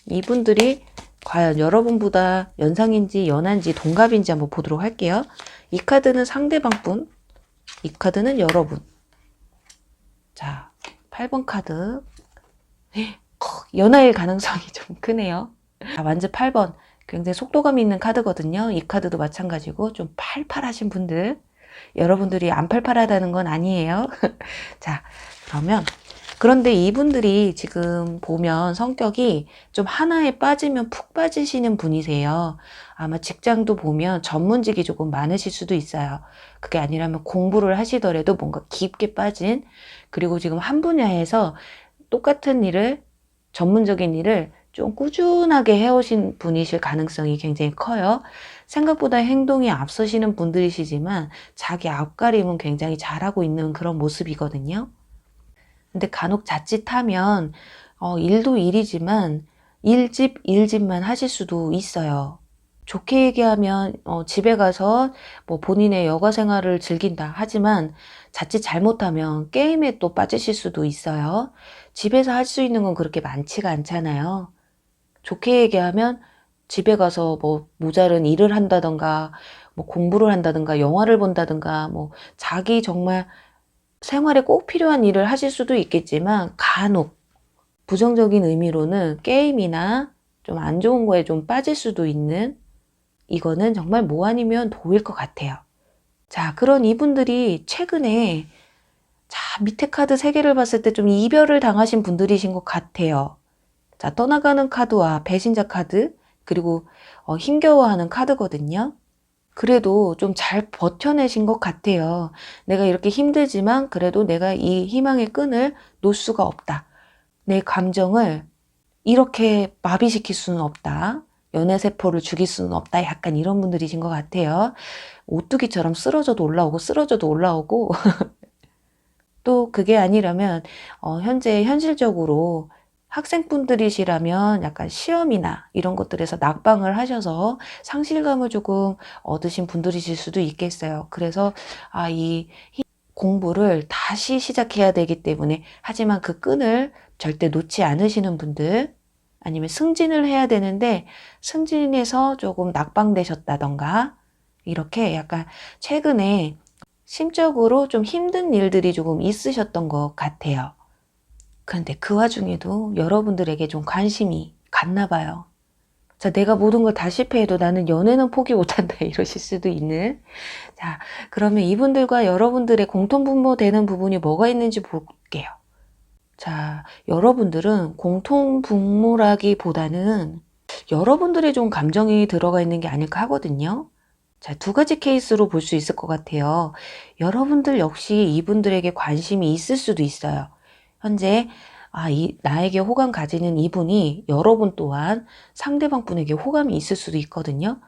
이분들이 과연 여러분보다 연상인지 연한지 동갑인지 한번 보도록 할게요. 이 카드는 상대방 분, 이 카드는 여러분. 자, 8번 카드. 연하일 가능성이 좀 크네요. 자, 완전 8번. 굉장히 속도감 있는 카드거든요. 이 카드도 마찬가지고 좀 팔팔하신 분들. 여러분들이 안 팔팔하다는 건 아니에요. 자, 그런데 이분들이 지금 보면 성격이 좀 하나에 빠지면 푹 빠지시는 분이세요. 아마 직장도 보면 전문직이 조금 많으실 수도 있어요. 그게 아니라면 공부를 하시더라도 뭔가 깊게 빠진, 그리고 지금 한 분야에서 똑같은 일을, 전문적인 일을 좀 꾸준하게 해오신 분이실 가능성이 굉장히 커요. 생각보다 행동이 앞서시는 분들이시지만 자기 앞가림은 굉장히 잘하고 있는 그런 모습이거든요. 근데 간혹 자칫하면 일도 일이지만 일집만 하실 수도 있어요. 좋게 얘기하면 집에 가서 뭐 본인의 여가 생활을 즐긴다 하지만 자칫 잘못하면 게임에 또 빠지실 수도 있어요. 집에서 할 수 있는 건 그렇게 많지가 않잖아요. 좋게 얘기하면 집에 가서 뭐 모자른 일을 한다던가 뭐 공부를 한다던가 영화를 본다던가 뭐 자기 정말 생활에 꼭 필요한 일을 하실 수도 있겠지만 간혹 부정적인 의미로는 게임이나 좀 안 좋은 거에 좀 빠질 수도 있는, 이거는 정말 뭐 아니면 도일 것 같아요. 자, 그런 이분들이 최근에, 자, 밑에 카드 3개를 봤을 때 좀 이별을 당하신 분들이신 것 같아요. 자, 떠나가는 카드와 배신자 카드, 그리고 힘겨워하는 카드거든요. 그래도 좀 잘 버텨내신 것 같아요. 내가 이렇게 힘들지만 그래도 내가 이 희망의 끈을 놓을 수가 없다. 내 감정을 이렇게 마비시킬 수는 없다. 연애세포를 죽일 수는 없다. 약간 이런 분들이신 것 같아요. 오뚜기처럼 쓰러져도 올라오고 쓰러져도 올라오고 또 그게 아니라면 현재 현실적으로 학생분들이시라면 약간 시험이나 이런 것들에서 낙방을 하셔서 상실감을 조금 얻으신 분들이실 수도 있겠어요. 그래서 이 공부를 다시 시작해야 되기 때문에, 하지만 그 끈을 절대 놓지 않으시는 분들, 아니면 승진을 해야 되는데 승진에서 조금 낙방되셨다던가, 이렇게 약간 최근에 심적으로 좀 힘든 일들이 조금 있으셨던 것 같아요. 그런데 그 와중에도 여러분들에게 좀 관심이 갔나 봐요. 자, 내가 모든 걸 다 실패해도 나는 연애는 포기 못한다 이러실 수도 있는. 자, 그러면 이분들과 여러분들의 공통분모되는 부분이 뭐가 있는지 볼게요. 자, 여러분들은 공통분모라기보다는 여러분들의 좀 감정이 들어가 있는 게 아닐까 하거든요. 자, 2가지 케이스로 볼 수 있을 것 같아요. 여러분들 역시 이분들에게 관심이 있을 수도 있어요. 현재 나에게 호감 가지는 이분이 여러분 또한 상대방 분에게 호감이 있을 수도 있거든요.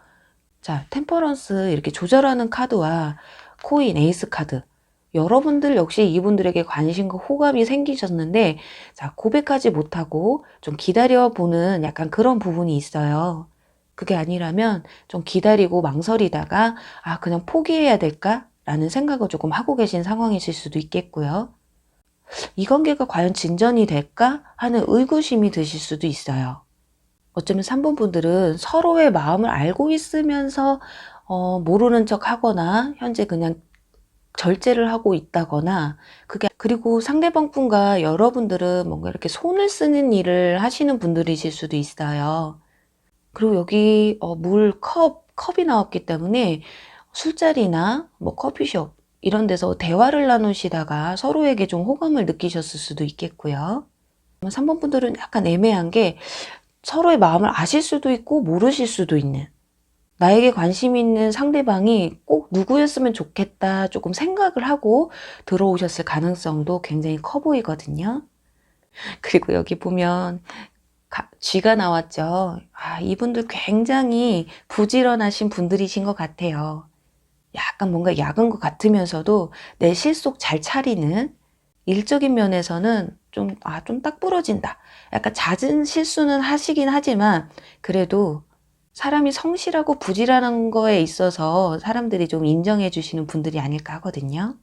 자, 템퍼런스 이렇게 조절하는 카드와 코인, 에이스 카드. 여러분들 역시 이분들에게 관심과 호감이 생기셨는데, 자, 고백하지 못하고 좀 기다려보는 약간 그런 부분이 있어요. 그게 아니라면 좀 기다리고 망설이다가 그냥 포기해야 될까? 라는 생각을 조금 하고 계신 상황이실 수도 있겠고요. 이 관계가 과연 진전이 될까? 하는 의구심이 드실 수도 있어요. 어쩌면 3번 분들은 서로의 마음을 알고 있으면서 모르는 척 하거나 현재 그냥 절제를 하고 있다거나 그리고 상대방 분과 여러분들은 뭔가 이렇게 손을 쓰는 일을 하시는 분들이실 수도 있어요. 그리고 여기 컵이 나왔기 때문에 술자리나 뭐 커피숍 이런 데서 대화를 나누시다가 서로에게 좀 호감을 느끼셨을 수도 있겠고요. 3번 분들은 약간 애매한 게 서로의 마음을 아실 수도 있고 모르실 수도 있는, 나에게 관심 있는 상대방이 꼭 누구였으면 좋겠다 조금 생각을 하고 들어오셨을 가능성도 굉장히 커 보이거든요. 그리고 여기 보면 쥐가 나왔죠. 이분들 굉장히 부지런하신 분들이신 것 같아요. 약간 뭔가 약은 것 같으면서도 내 실속 잘 차리는, 일적인 면에서는 좀 딱 부러진다. 약간 잦은 실수는 하시긴 하지만 그래도 사람이 성실하고 부지런한 거에 있어서 사람들이 좀 인정해 주시는 분들이 아닐까 하거든요.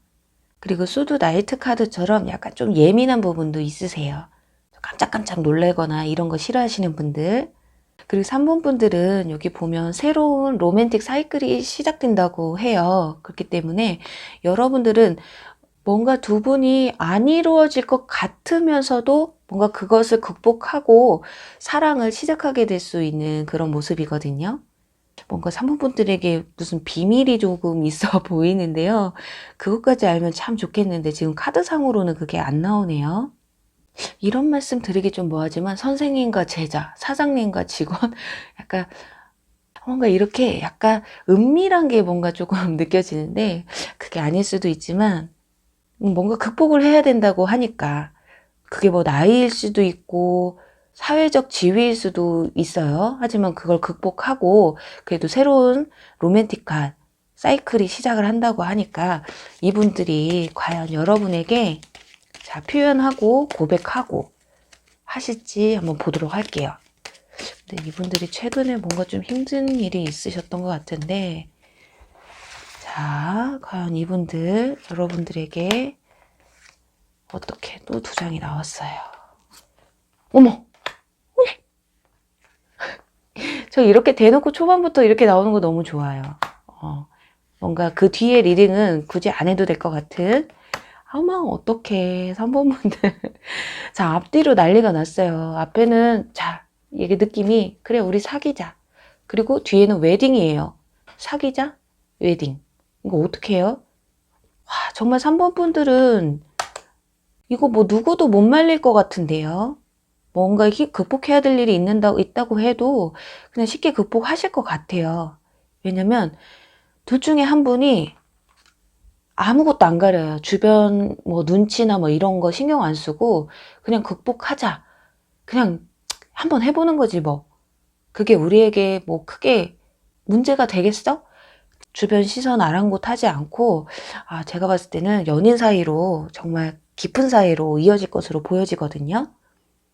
그리고 수드 나이트 카드처럼 약간 좀 예민한 부분도 있으세요. 깜짝깜짝 놀래거나 이런 거 싫어하시는 분들. 그리고 3번 분들은 여기 보면 새로운 로맨틱 사이클이 시작된다고 해요. 그렇기 때문에 여러분들은 뭔가 두 분이 안 이루어질 것 같으면서도 뭔가 그것을 극복하고 사랑을 시작하게 될 수 있는 그런 모습이거든요. 뭔가 3번 분들에게 무슨 비밀이 조금 있어 보이는데요. 그것까지 알면 참 좋겠는데 지금 카드상으로는 그게 안 나오네요. 이런 말씀 드리기 좀 뭐하지만 선생님과 제자, 사장님과 직원 약간 뭔가 이렇게 약간 은밀한 게 뭔가 조금 느껴지는데 그게 아닐 수도 있지만 뭔가 극복을 해야 된다고 하니까 그게 뭐 나이일 수도 있고 사회적 지위일 수도 있어요. 하지만 그걸 극복하고 그래도 새로운 로맨틱한 사이클이 시작을 한다고 하니까 이분들이 과연 여러분에게 표현하고 고백하고 하실지 한번 보도록 할게요. 근데 이분들이 최근에 뭔가 좀 힘든 일이 있으셨던 것 같은데, 자, 과연 이분들 여러분들에게 어떻게, 또 두 장이 나왔어요. 어머! 저 이렇게 대놓고 초반부터 이렇게 나오는 거 너무 좋아요. 뭔가 그 뒤에 리딩은 굳이 안 해도 될 것 같은. 어머, 어떡해. 3번 분들. 자, 앞뒤로 난리가 났어요. 앞에는, 이게 느낌이, 그래, 우리 사귀자. 그리고 뒤에는 웨딩이에요. 사귀자, 웨딩. 이거 어떻게 해요? 정말 3번 분들은 이거 뭐 누구도 못 말릴 것 같은데요. 뭔가 극복해야 될 일이 있다고 해도 그냥 쉽게 극복하실 것 같아요. 왜냐면 둘 중에 한 분이 아무것도 안 가려요. 주변 뭐 눈치나 뭐 이런 거 신경 안 쓰고 그냥 극복하자. 그냥 한번 해보는 거지 뭐. 그게 우리에게 뭐 크게 문제가 되겠어? 주변 시선 아랑곳하지 않고 제가 봤을 때는 연인 사이로 정말 깊은 사이로 이어질 것으로 보여지거든요.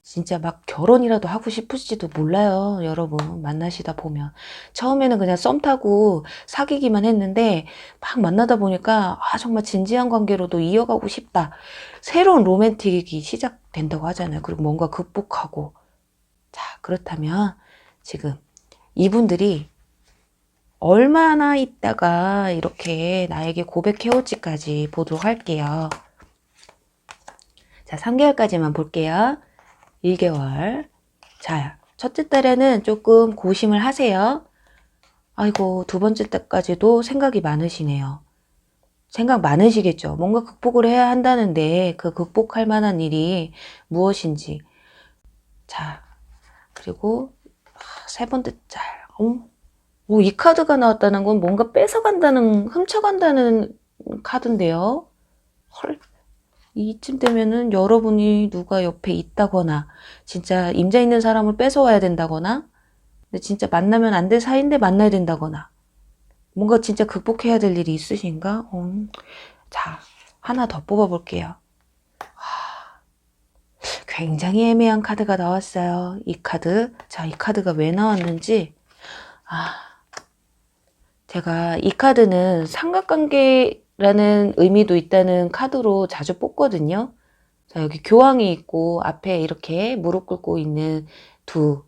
진짜 막 결혼이라도 하고 싶으실지도 몰라요. 여러분 만나시다 보면 처음에는 그냥 썸 타고 사귀기만 했는데 막 만나다 보니까 정말 진지한 관계로도 이어가고 싶다. 새로운 로맨틱이 시작된다고 하잖아요. 그리고 뭔가 극복하고. 자, 그렇다면 지금 이분들이 얼마나 있다가 이렇게 나에게 고백해올지까지 보도록 할게요. 자, 3개월까지만 볼게요. 1개월. 자, 첫째 달에는 조금 고심을 하세요. 아이고, 두 번째 달까지도 생각이 많으시네요. 생각 많으시겠죠. 뭔가 극복을 해야 한다는데 그 극복할 만한 일이 무엇인지. 자, 그리고 세 번째 달. 이 카드가 나왔다는 건 뭔가 훔쳐간다는 카드인데요. 헐. 이쯤 되면은 여러분이 누가 옆에 있다거나 진짜 임자 있는 사람을 뺏어와야 된다거나 근데 진짜 만나면 안 될 사이인데 만나야 된다거나 뭔가 진짜 극복해야 될 일이 있으신가? 자, 하나 더 뽑아볼게요. 굉장히 애매한 카드가 나왔어요. 이 카드. 자, 이 카드가 왜 나왔는지 제가 이 카드는 삼각관계라는 의미도 있다는 카드로 자주 뽑거든요. 자, 여기 교황이 있고 앞에 이렇게 무릎 꿇고 있는 두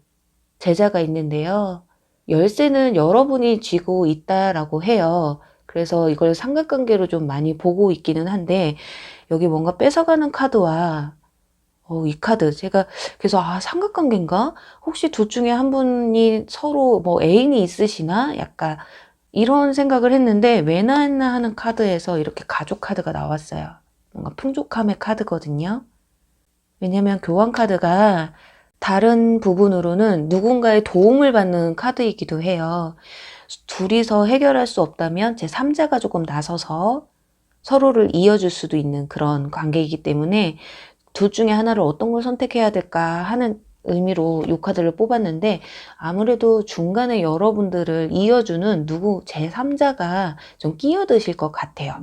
제자가 있는데요. 열쇠는 여러분이 쥐고 있다라고 해요. 그래서 이걸 삼각관계로 좀 많이 보고 있기는 한데, 여기 뭔가 뺏어가는 카드와 이 카드 제가 그래서 삼각관계인가? 혹시 둘 중에 한 분이 서로 뭐 애인이 있으시나? 약간 이런 생각을 했는데, 왜 나왔나 하는 카드에서 이렇게 가족 카드가 나왔어요. 뭔가 풍족함의 카드거든요. 왜냐면 교환 카드가 다른 부분으로는 누군가의 도움을 받는 카드이기도 해요. 둘이서 해결할 수 없다면 제3자가 조금 나서서 서로를 이어줄 수도 있는 그런 관계이기 때문에, 둘 중에 하나를 어떤 걸 선택해야 될까 하는 의미로 이 카드를 뽑았는데, 아무래도 중간에 여러분들을 이어주는 제3자가 좀 끼어드실 것 같아요.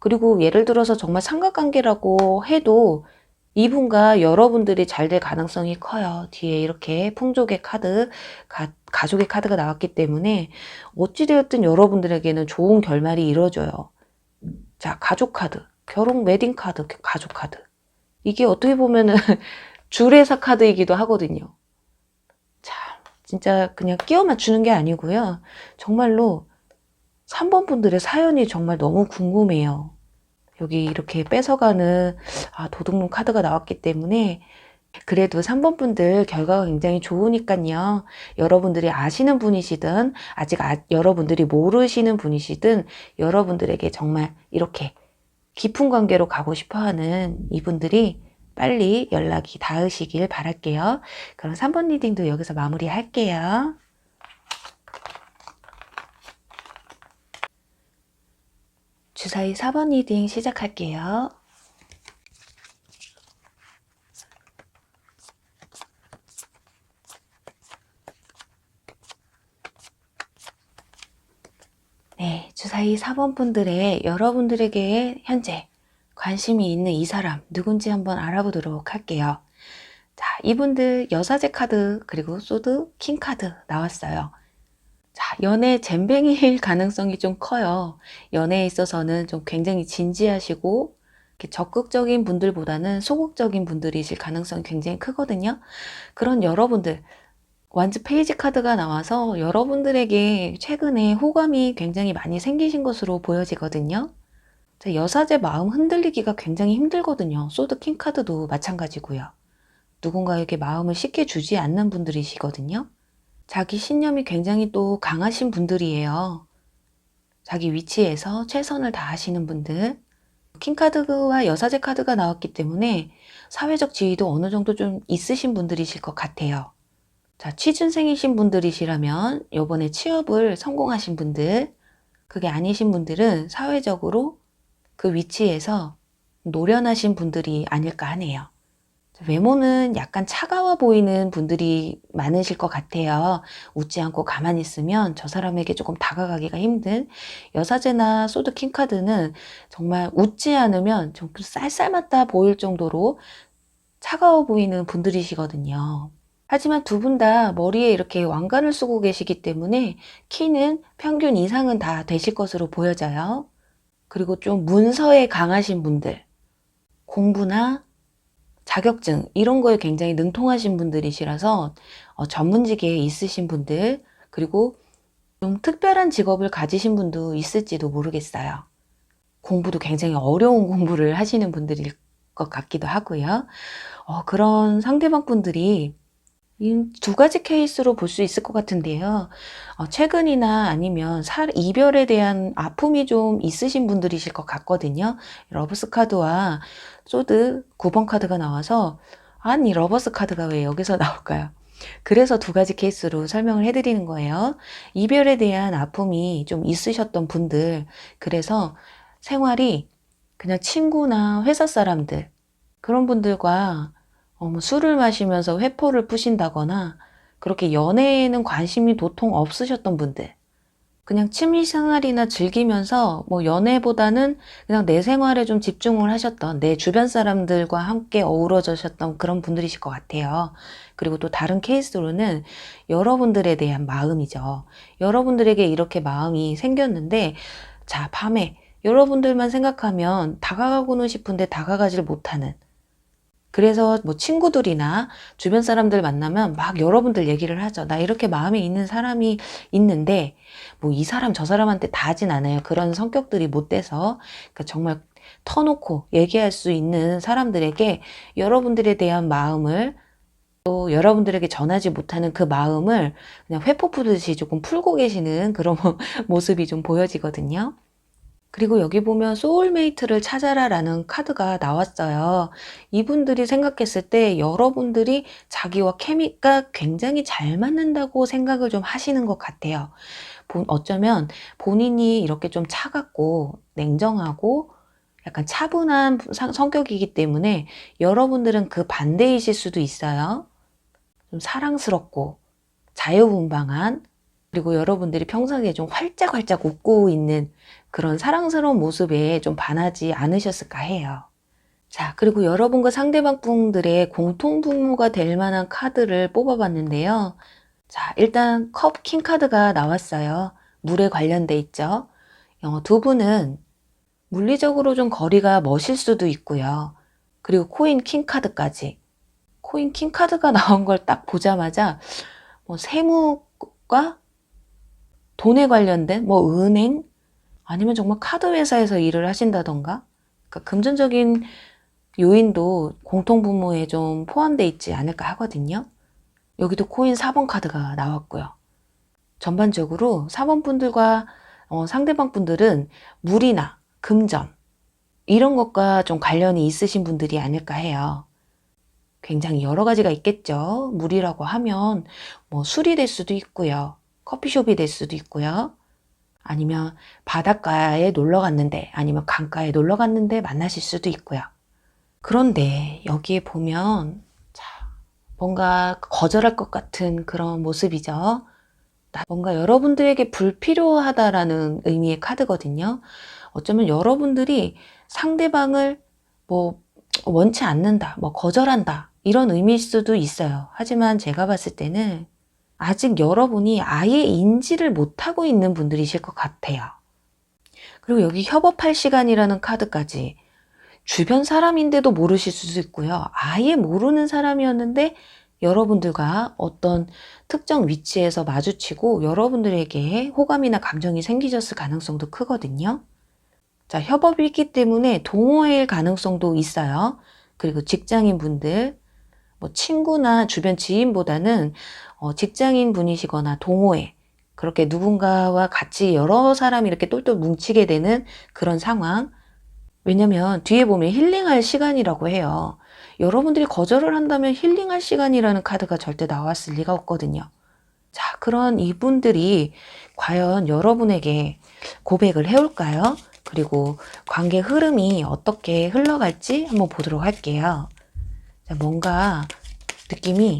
그리고 예를 들어서 정말 삼각관계라고 해도 이분과 여러분들이 잘 될 가능성이 커요. 뒤에 이렇게 풍족의 카드, 가족의 카드가 나왔기 때문에 어찌되었든 여러분들에게는 좋은 결말이 이루어져요. 자, 가족 카드, 결혼 웨딩 카드, 가족 카드. 이게 어떻게 보면은 주례사 카드이기도 하거든요. 자, 진짜 그냥 끼워 맞추는 게 아니고요. 정말로 3번 분들의 사연이 정말 너무 궁금해요. 여기 이렇게 뺏어가는 도둑놈 카드가 나왔기 때문에, 그래도 3번 분들 결과가 굉장히 좋으니까요. 여러분들이 아시는 분이시든 아직 여러분들이 모르시는 분이시든 여러분들에게 정말 이렇게 깊은 관계로 가고 싶어하는 이분들이 빨리 연락이 닿으시길 바랄게요. 그럼 3번 리딩도 여기서 마무리할게요. 주사위 4번 리딩 시작할게요. 네, 주사위 4번 분들의 여러분들에게 현재 관심이 있는 이 사람 누군지 한번 알아보도록 할게요. 자, 이분들 여사제 카드 그리고 소드 킹 카드 나왔어요. 자, 연애 잼뱅이일 가능성이 좀 커요. 연애에 있어서는 좀 굉장히 진지하시고 이렇게 적극적인 분들보다는 소극적인 분들이실 가능성이 굉장히 크거든요. 그런 여러분들, 완즈 페이지 카드가 나와서 여러분들에게 최근에 호감이 굉장히 많이 생기신 것으로 보여지거든요. 여사제 마음 흔들리기가 굉장히 힘들거든요. 소드 킹 카드도 마찬가지고요. 누군가에게 마음을 쉽게 주지 않는 분들이시거든요. 자기 신념이 굉장히 또 강하신 분들이에요. 자기 위치에서 최선을 다하시는 분들. 킹카드와 여사제 카드가 나왔기 때문에 사회적 지위도 어느 정도 좀 있으신 분들이실 것 같아요. 자, 취준생이신 분들이시라면 요번에 취업을 성공하신 분들, 그게 아니신 분들은 사회적으로 그 위치에서 노련하신 분들이 아닐까 하네요. 외모는 약간 차가워 보이는 분들이 많으실 것 같아요. 웃지 않고 가만히 있으면 저 사람에게 조금 다가가기가 힘든, 여사제나 소드 킹카드는 정말 웃지 않으면 좀 쌀쌀맞다 보일 정도로 차가워 보이는 분들이시거든요. 하지만 두 분 다 머리에 이렇게 왕관을 쓰고 계시기 때문에 키는 평균 이상은 다 되실 것으로 보여져요. 그리고 좀 문서에 강하신 분들, 공부나 자격증 이런 거에 굉장히 능통하신 분들이시라서 전문직에 있으신 분들, 그리고 좀 특별한 직업을 가지신 분도 있을지도 모르겠어요. 공부도 굉장히 어려운 공부를 하시는 분들일 것 같기도 하고요. 그런 상대방 분들이 이 두 가지 케이스로 볼 수 있을 것 같은데요. 최근이나 아니면 이별에 대한 아픔이 좀 있으신 분들이실 것 같거든요. 러브스 카드와 소드 9번 카드가 나와서, 아니 러버스 카드가 왜 여기서 나올까요? 그래서 두 가지 케이스로 설명을 해드리는 거예요. 이별에 대한 아픔이 좀 있으셨던 분들, 그래서 생활이 그냥 친구나 회사 사람들, 그런 분들과 뭐 술을 마시면서 회포를 푸신다거나, 그렇게 연애에는 관심이 도통 없으셨던 분들, 그냥 취미생활이나 즐기면서 뭐 연애보다는 그냥 내 생활에 좀 집중을 하셨던, 내 주변 사람들과 함께 어우러져셨던 그런 분들이실 것 같아요. 그리고 또 다른 케이스로는 여러분들에 대한 마음이죠. 여러분들에게 이렇게 마음이 생겼는데, 자, 밤에 여러분들만 생각하면 다가가고는 싶은데 다가가질 못하는, 그래서 뭐 친구들이나 주변 사람들 만나면 막 여러분들 얘기를 하죠. 나 이렇게 마음에 있는 사람이 있는데 뭐 이 사람 저 사람한테 다 하진 않아요. 그런 성격들이 못 돼서. 그러니까 정말 터놓고 얘기할 수 있는 사람들에게 여러분들에 대한 마음을, 또 여러분들에게 전하지 못하는 그 마음을 그냥 회포 푸듯이 조금 풀고 계시는 그런 모습이 좀 보여지거든요. 그리고 여기 보면 소울메이트를 찾아라 라는 카드가 나왔어요. 이분들이 생각했을 때 여러분들이 자기와 케미가 굉장히 잘 맞는다고 생각을 좀 하시는 것 같아요. 어쩌면 본인이 이렇게 좀 차갑고 냉정하고 약간 차분한 성격이기 때문에 여러분들은 그 반대이실 수도 있어요. 좀 사랑스럽고 자유분방한, 그리고 여러분들이 평상시에 좀 활짝활짝 웃고 있는 그런 사랑스러운 모습에 좀 반하지 않으셨을까 해요. 자, 그리고 여러분과 상대방 분들의 공통분모가 될 만한 카드를 뽑아봤는데요. 자, 일단 컵 킹 카드가 나왔어요. 물에 관련돼 있죠. 두 분은 물리적으로 좀 거리가 머실 수도 있고요. 그리고 코인 킹 카드까지. 코인 킹 카드가 나온 걸 딱 보자마자 뭐 세무과 돈에 관련된 뭐 은행, 아니면 정말 카드 회사에서 일을 하신다던가, 그러니까 금전적인 요인도 공통분모에 좀 포함되어 있지 않을까 하거든요. 여기도 코인 4번 카드가 나왔고요. 전반적으로 4번 분들과 상대방 분들은 물이나 금전 이런 것과 좀 관련이 있으신 분들이 아닐까 해요. 굉장히 여러 가지가 있겠죠. 물이라고 하면 뭐 술이 될 수도 있고요. 커피숍이 될 수도 있고요. 아니면 바닷가에 놀러 갔는데, 아니면 강가에 놀러 갔는데 만나실 수도 있고요. 그런데 여기에 보면 자, 뭔가 거절할 것 같은 그런 모습이죠. 뭔가 여러분들에게 불필요하다라는 의미의 카드거든요. 어쩌면 여러분들이 상대방을 뭐 원치 않는다, 뭐 거절한다 이런 의미일 수도 있어요. 하지만 제가 봤을 때는 아직 여러분이 아예 인지를 못하고 있는 분들이실 것 같아요. 그리고 여기 협업할 시간이라는 카드까지, 주변 사람인데도 모르실 수도 있고요. 아예 모르는 사람이었는데 여러분들과 어떤 특정 위치에서 마주치고 여러분들에게 호감이나 감정이 생기셨을 가능성도 크거든요. 자, 협업이 있기 때문에 동호회일 가능성도 있어요. 그리고 직장인 분들, 뭐 친구나 주변 지인보다는 직장인 분이시거나 동호회, 그렇게 누군가와 같이 여러 사람이 이렇게 똘똘 뭉치게 되는 그런 상황. 왜냐면 뒤에 보면 힐링할 시간이라고 해요. 여러분들이 거절을 한다면 힐링할 시간이라는 카드가 절대 나왔을 리가 없거든요. 자, 그런 이분들이 과연 여러분에게 고백을 해올까요? 그리고 관계 흐름이 어떻게 흘러갈지 한번 보도록 할게요. 자, 뭔가 느낌이,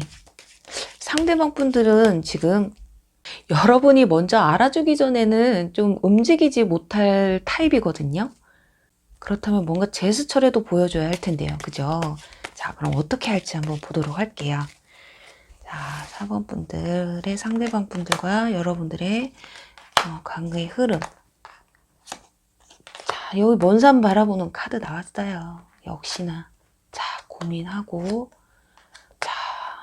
상대방 분들은 지금 여러분이 먼저 알아주기 전에는 좀 움직이지 못할 타입이거든요. 그렇다면 뭔가 제스처라도 보여줘야 할 텐데요. 그죠? 자, 그럼 어떻게 할지 한번 보도록 할게요. 자, 4번 분들의 상대방 분들과 여러분들의 관계의 흐름. 자, 여기 먼 산 바라보는 카드 나왔어요. 역시나. 자, 고민하고. 자,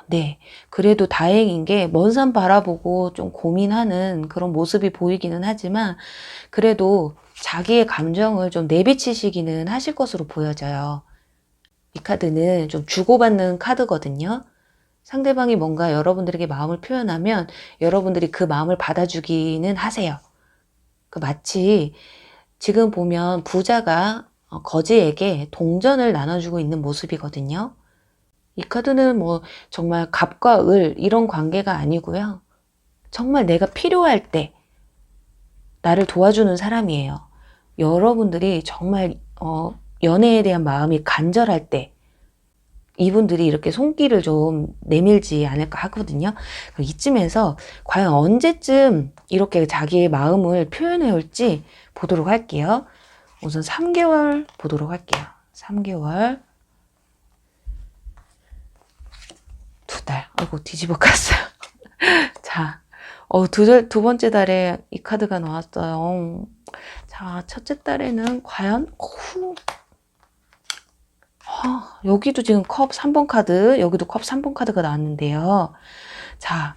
네. 그래도 다행인 게 먼 산 바라보고 좀 고민하는 그런 모습이 보이기는 하지만, 그래도 자기의 감정을 좀 내비치시기는 하실 것으로 보여져요. 이 카드는 좀 주고받는 카드거든요. 상대방이 뭔가 여러분들에게 마음을 표현하면 여러분들이 그 마음을 받아주기는 하세요. 마치 지금 보면 부자가 거지에게 동전을 나눠주고 있는 모습이거든요. 이 카드는 뭐 정말 갑과 을 이런 관계가 아니고요. 정말 내가 필요할 때 나를 도와주는 사람이에요. 여러분들이 정말 연애에 대한 마음이 간절할 때 이분들이 이렇게 손길을 좀 내밀지 않을까 하거든요. 이쯤에서 과연 언제쯤 이렇게 자기의 마음을 표현해 올지 보도록 할게요. 우선 3개월 보도록 할게요. 3개월. 2달. 아이고, 뒤집어 깠어요. 자, 두 번째 달에 이 카드가 나왔어요. 자, 첫째 달에는 과연, 여기도 지금 컵 3번 카드, 여기도 컵 3번 카드가 나왔는데요. 자,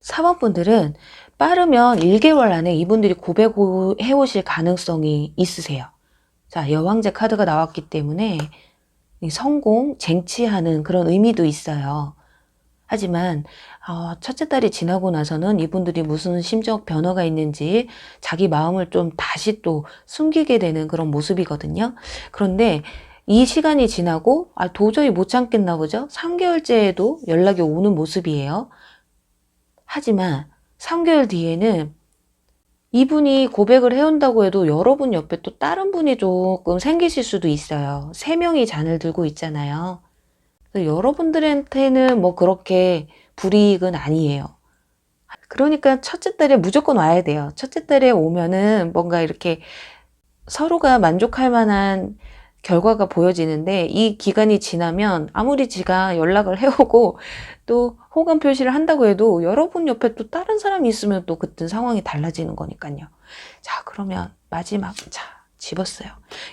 4번 분들은 빠르면 1개월 안에 이분들이 고백해 오실 가능성이 있으세요. 자, 여왕제 카드가 나왔기 때문에 성공, 쟁취하는 그런 의미도 있어요. 하지만 첫째 달이 지나고 나서는 이분들이 무슨 심적 변화가 있는지 자기 마음을 좀 다시 또 숨기게 되는 그런 모습이거든요. 그런데 이 시간이 지나고 도저히 못 참겠나 보죠. 3개월째에도 연락이 오는 모습이에요. 하지만 3개월 뒤에는 이분이 고백을 해온다고 해도 여러분 옆에 또 다른 분이 조금 생기실 수도 있어요. 3명이 잔을 들고 있잖아요. 여러분들한테는 뭐 그렇게 불이익은 아니에요. 그러니까 첫째 달에 무조건 와야 돼요. 첫째 달에 오면은 뭔가 이렇게 서로가 만족할 만한 결과가 보여지는데, 이 기간이 지나면 아무리 지가 연락을 해오고 또 호감 표시를 한다고 해도 여러분 옆에 또 다른 사람이 있으면 또 그때 상황이 달라지는 거니까요. 자, 그러면 마지막, 자, 집었어요.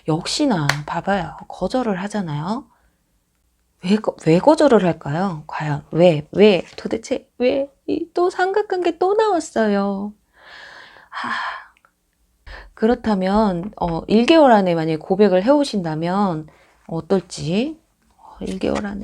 역시나 봐봐요. 거절을 하잖아요. 왜 거절을 할까요? 과연 도대체 왜? 또 삼각관계 또 나왔어요. 그렇다면 1개월 안에 만약에 고백을 해오신다면 어떨지. 1개월 안에.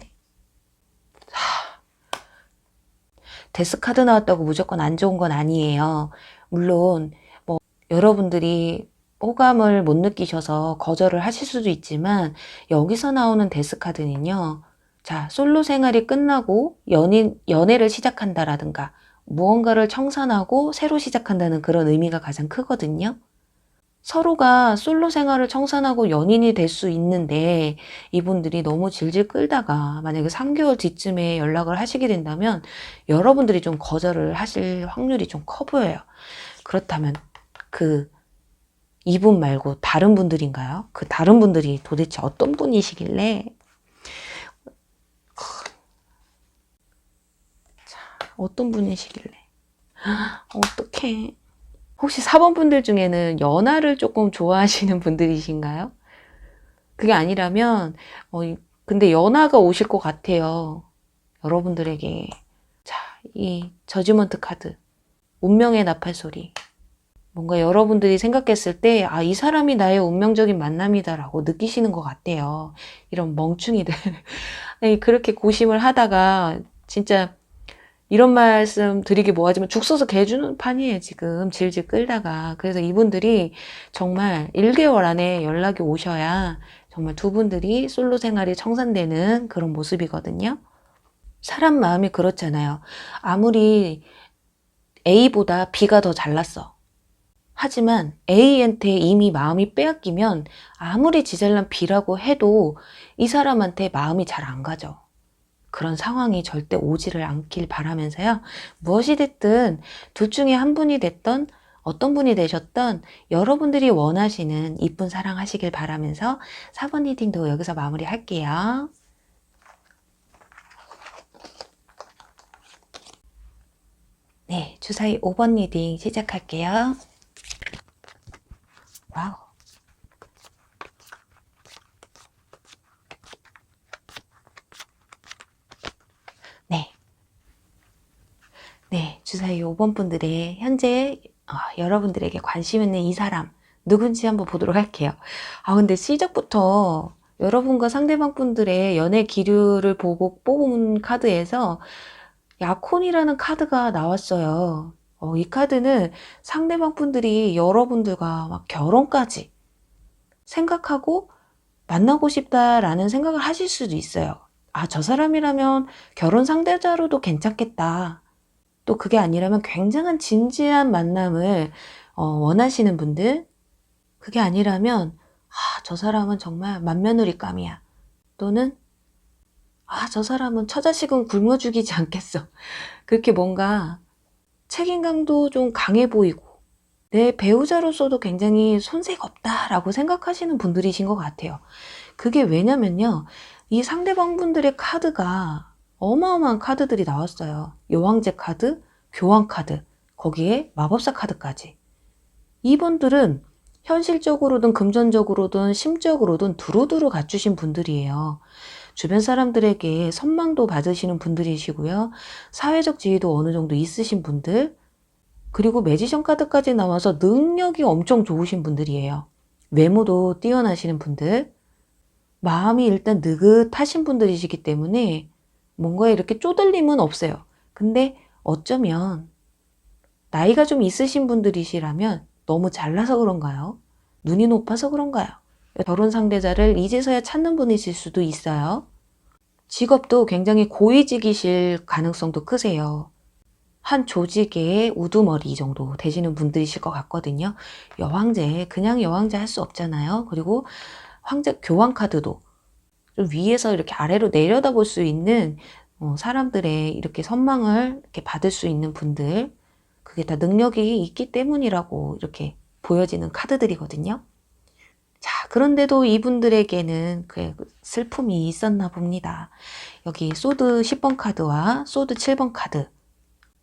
데스 카드 나왔다고 무조건 안 좋은 건 아니에요. 물론 뭐 여러분들이 호감을 못 느끼셔서 거절을 하실 수도 있지만, 여기서 나오는 데스 카드는요. 자, 솔로 생활이 끝나고 연애를 시작한다라든가 무언가를 청산하고 새로 시작한다는 그런 의미가 가장 크거든요. 서로가 솔로 생활을 청산하고 연인이 될 수 있는데, 이분들이 너무 질질 끌다가 만약에 3개월 뒤쯤에 연락을 하시게 된다면 여러분들이 좀 거절을 하실 확률이 좀 커 보여요. 그렇다면 그 이분 말고 다른 분들인가요? 그 다른 분들이 도대체 어떤 분이시길래? 자, 어떤 분이시길래? 어떡해. 혹시 4번 분들 중에는 연하를 조금 좋아하시는 분들이신가요? 그게 아니라면 근데 연하가 오실 것 같아요. 여러분들에게. 자, 이 저지먼트 카드, 운명의 나팔소리. 뭔가 여러분들이 생각했을 때 이 사람이 나의 운명적인 만남이다라고 느끼시는 것 같아요. 이런 멍충이들. 그렇게 고심을 하다가 진짜 이런 말씀 드리기 뭐하지만 죽 서서 개 주는 판이에요. 지금 질질 끌다가. 그래서 이분들이 정말 1개월 안에 연락이 오셔야 정말 두 분들이 솔로 생활이 청산되는 그런 모습이거든요. 사람 마음이 그렇잖아요. 아무리 A보다 B가 더 잘났어. 하지만 A한테 이미 마음이 빼앗기면 아무리 지잘난 B라고 해도 이 사람한테 마음이 잘 안 가죠. 그런 상황이 절대 오지를 않길 바라면서요. 무엇이 됐든 둘 중에 한 분이 됐던 어떤 분이 되셨던 여러분들이 원하시는 이쁜 사랑 하시길 바라면서 4번 리딩도 여기서 마무리 할게요. 네, 주사위 5번 리딩 시작할게요. 와우. 네, 주사위 5번 분들의 현재 여러분들에게 관심 있는 이 사람 누군지 한번 보도록 할게요. 근데 시작부터 여러분과 상대방 분들의 연애 기류를 보고 뽑은 카드에서 야콘이라는 카드가 나왔어요. 이 카드는 상대방 분들이 여러분들과 막 결혼까지 생각하고 만나고 싶다라는 생각을 하실 수도 있어요. 저 사람이라면 결혼 상대자로도 괜찮겠다. 또 그게 아니라면 굉장한 진지한 만남을 원하시는 분들, 그게 아니라면 저 사람은 정말 맏며느리감이야. 또는 저 사람은 처자식은 굶어 죽이지 않겠어. 그렇게 뭔가 책임감도 좀 강해 보이고 내 배우자로서도 굉장히 손색 없다라고 생각하시는 분들이신 것 같아요. 그게 왜냐면요. 이 상대방 분들의 카드가 어마어마한 카드들이 나왔어요. 여왕제 카드, 교황 카드, 거기에 마법사 카드까지. 이분들은 현실적으로든 금전적으로든 심적으로든 두루두루 갖추신 분들이에요. 주변 사람들에게 선망도 받으시는 분들이시고요. 사회적 지위도 어느 정도 있으신 분들, 그리고 매지션 카드까지 나와서 능력이 엄청 좋으신 분들이에요. 외모도 뛰어나시는 분들, 마음이 일단 느긋하신 분들이시기 때문에 뭔가 이렇게 쪼들림은 없어요. 근데 어쩌면 나이가 좀 있으신 분들이시라면 너무 잘나서 그런가요? 눈이 높아서 그런가요? 결혼 상대자를 이제서야 찾는 분이실 수도 있어요. 직업도 굉장히 고위직이실 가능성도 크세요. 한 조직의 우두머리 정도 되시는 분들이실 것 같거든요. 여왕제, 그냥 여왕제 할 수 없잖아요. 그리고 황제 교황 카드도 좀 위에서 이렇게 아래로 내려다볼 수 있는 사람들의 이렇게 선망을 이렇게 받을 수 있는 분들, 그게 다 능력이 있기 때문이라고 이렇게 보여지는 카드들이거든요. 자, 그런데도 이분들에게는 그 슬픔이 있었나 봅니다. 여기 소드 10번 카드와 소드 7번 카드.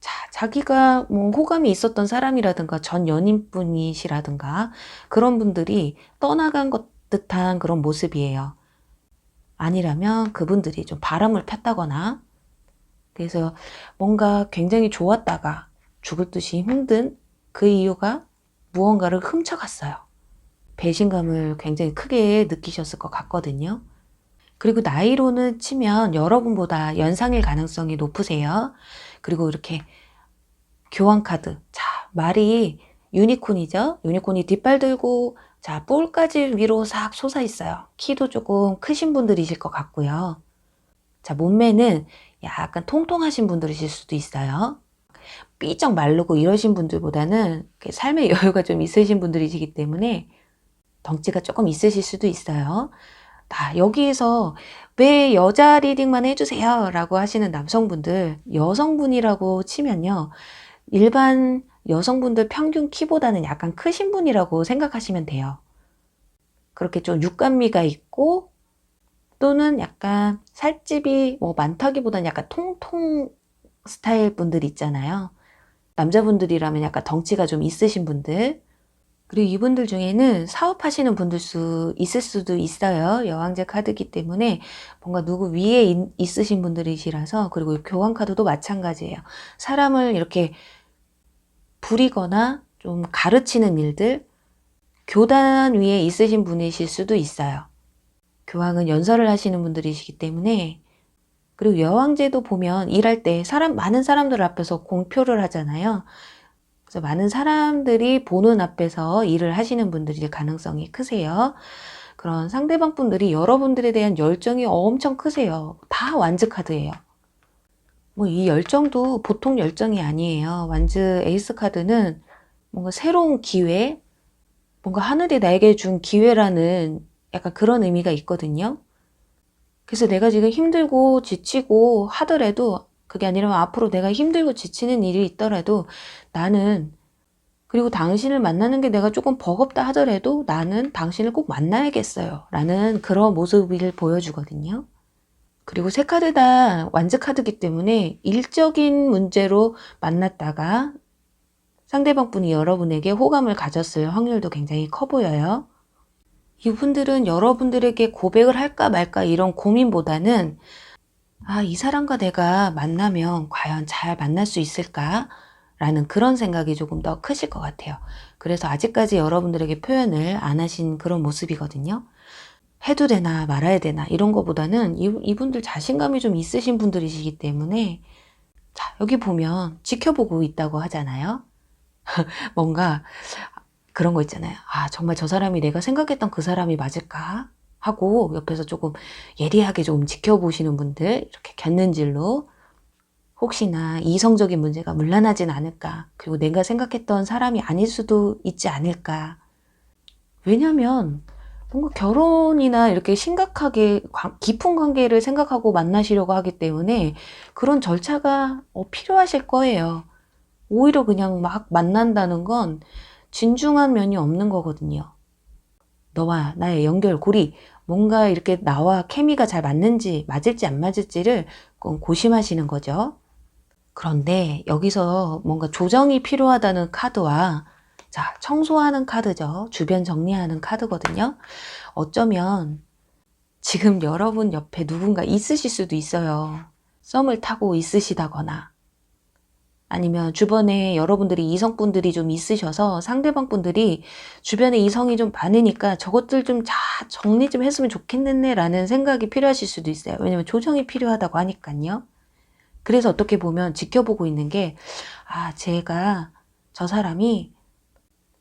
자, 자기가 뭐 호감이 있었던 사람이라든가 전 연인분이시라든가 그런 분들이 떠나간 것 듯한 그런 모습이에요. 아니라면 그분들이 좀 바람을 폈다거나, 그래서 뭔가 굉장히 좋았다가 죽을 듯이 힘든 그 이유가 무언가를 훔쳐갔어요. 배신감을 굉장히 크게 느끼셨을 것 같거든요. 그리고 나이로는 치면 여러분보다 연상일 가능성이 높으세요. 그리고 이렇게 교환 카드. 자, 말이 유니콘이죠. 유니콘이 뒷발 들고 자, 뿔까지 위로 싹 솟아 있어요. 키도 조금 크신 분들이실 것 같고요. 자, 몸매는 약간 통통하신 분들이실 수도 있어요. 삐쩍 마르고 이러신 분들보다는 삶의 여유가 좀 있으신 분들이시기 때문에 덩치가 조금 있으실 수도 있어요. 자, 여기에서 왜 여자 리딩만 해주세요 라고 하시는 남성분들, 여성분이라고 치면요, 일반 여성분들 평균 키보다는 약간 크신 분이라고 생각하시면 돼요. 그렇게 좀 육감미가 있고 또는 약간 살집이 뭐 많다기보다는 약간 통통 스타일 분들 있잖아요. 남자분들이라면 약간 덩치가 좀 있으신 분들, 그리고 이분들 중에는 사업하시는 분들 있을 수도 있어요. 여왕제 카드이기 때문에 뭔가 누구 위에 있으신 분들이시라서. 그리고 교환 카드도 마찬가지예요. 사람을 이렇게 부리거나 좀 가르치는 일들, 교단 위에 있으신 분이실 수도 있어요. 교황은 연설을 하시는 분들이시기 때문에. 그리고 여왕제도 보면 일할 때 많은 사람들 앞에서 공표를 하잖아요. 그래서 많은 사람들이 보는 앞에서 일을 하시는 분들일 가능성이 크세요. 그런 상대방 분들이 여러분들에 대한 열정이 엄청 크세요. 다 완즈 카드예요. 뭐 이 열정도 보통 열정이 아니에요. 완즈 에이스 카드는 뭔가 새로운 기회, 뭔가 하늘이 나에게 준 기회라는 약간 그런 의미가 있거든요. 그래서 내가 지금 힘들고 지치고 하더라도, 그게 아니라 앞으로 내가 힘들고 지치는 일이 있더라도 나는, 그리고 당신을 만나는 게 내가 조금 버겁다 하더라도 나는 당신을 꼭 만나야겠어요 라는 그런 모습을 보여주거든요. 그리고 세 카드 다 완즈 카드이기 때문에 일적인 문제로 만났다가 상대방 분이 여러분에게 호감을 가졌을 확률도 굉장히 커 보여요. 이분들은 여러분들에게 고백을 할까 말까 이런 고민보다는 이 사람과 내가 만나면 과연 잘 만날 수 있을까? 라는 그런 생각이 조금 더 크실 것 같아요. 그래서 아직까지 여러분들에게 표현을 안 하신 그런 모습이거든요. 해도 되나 말아야 되나 이런 거보다는 이분들 자신감이 좀 있으신 분들이시기 때문에. 자, 여기 보면 지켜보고 있다고 하잖아요. 뭔가 그런 거 있잖아요. 정말 저 사람이 내가 생각했던 그 사람이 맞을까? 하고 옆에서 조금 예리하게 좀 지켜보시는 분들, 이렇게 곁눈질로 혹시나 이성적인 문제가 문란하진 않을까? 그리고 내가 생각했던 사람이 아닐 수도 있지 않을까? 왜냐면 뭔가 결혼이나 이렇게 심각하게 깊은 관계를 생각하고 만나시려고 하기 때문에 그런 절차가 필요하실 거예요. 오히려 그냥 막 만난다는 건 진중한 면이 없는 거거든요. 너와 나의 연결고리, 뭔가 이렇게 나와 케미가 잘 맞을지 안 맞을지를 고심하시는 거죠. 그런데 여기서 뭔가 조정이 필요하다는 카드와 자, 청소하는 카드죠. 주변 정리하는 카드거든요. 어쩌면 지금 여러분 옆에 누군가 있으실 수도 있어요. 썸을 타고 있으시다거나 아니면 주변에 여러분들이 이성분들이 좀 있으셔서 상대방 분들이 주변에 이성이 좀 많으니까 저것들 좀 정리 좀 했으면 좋겠네 라는 생각이 필요하실 수도 있어요. 왜냐면 조정이 필요하다고 하니까요. 그래서 어떻게 보면 지켜보고 있는 게 제가 저 사람이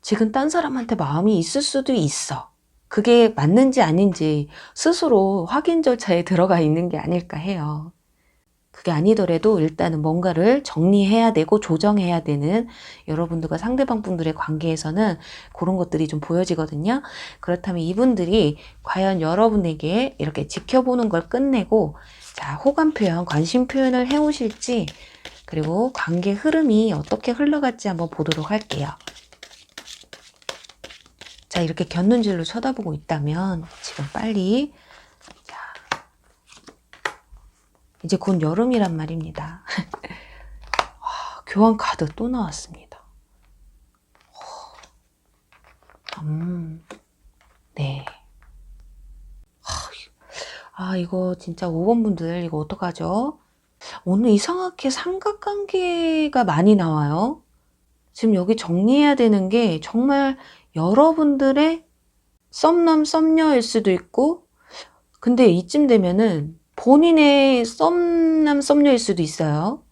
지금 딴 사람한테 마음이 있을 수도 있어. 그게 맞는지 아닌지 스스로 확인 절차에 들어가 있는 게 아닐까 해요. 그게 아니더라도 일단은 뭔가를 정리해야 되고 조정해야 되는 여러분들과 상대방 분들의 관계에서는 그런 것들이 좀 보여지거든요. 그렇다면 이분들이 과연 여러분에게 이렇게 지켜보는 걸 끝내고 자, 호감 표현, 관심 표현을 해오실지 그리고 관계 흐름이 어떻게 흘러갈지 한번 보도록 할게요. 자, 이렇게 곁눈질로 쳐다보고 있다면 지금 빨리 이제 곧 여름이란 말입니다. 교환 카드 또 나왔습니다. 네. 이거 진짜 5번 분들 이거 어떡하죠? 오늘 이상하게 삼각관계가 많이 나와요. 지금 여기 정리해야 되는 게 정말 여러분들의 썸남 썸녀일 수도 있고 근데 이쯤 되면은 본인의 썸남 썸녀일 수도 있어요.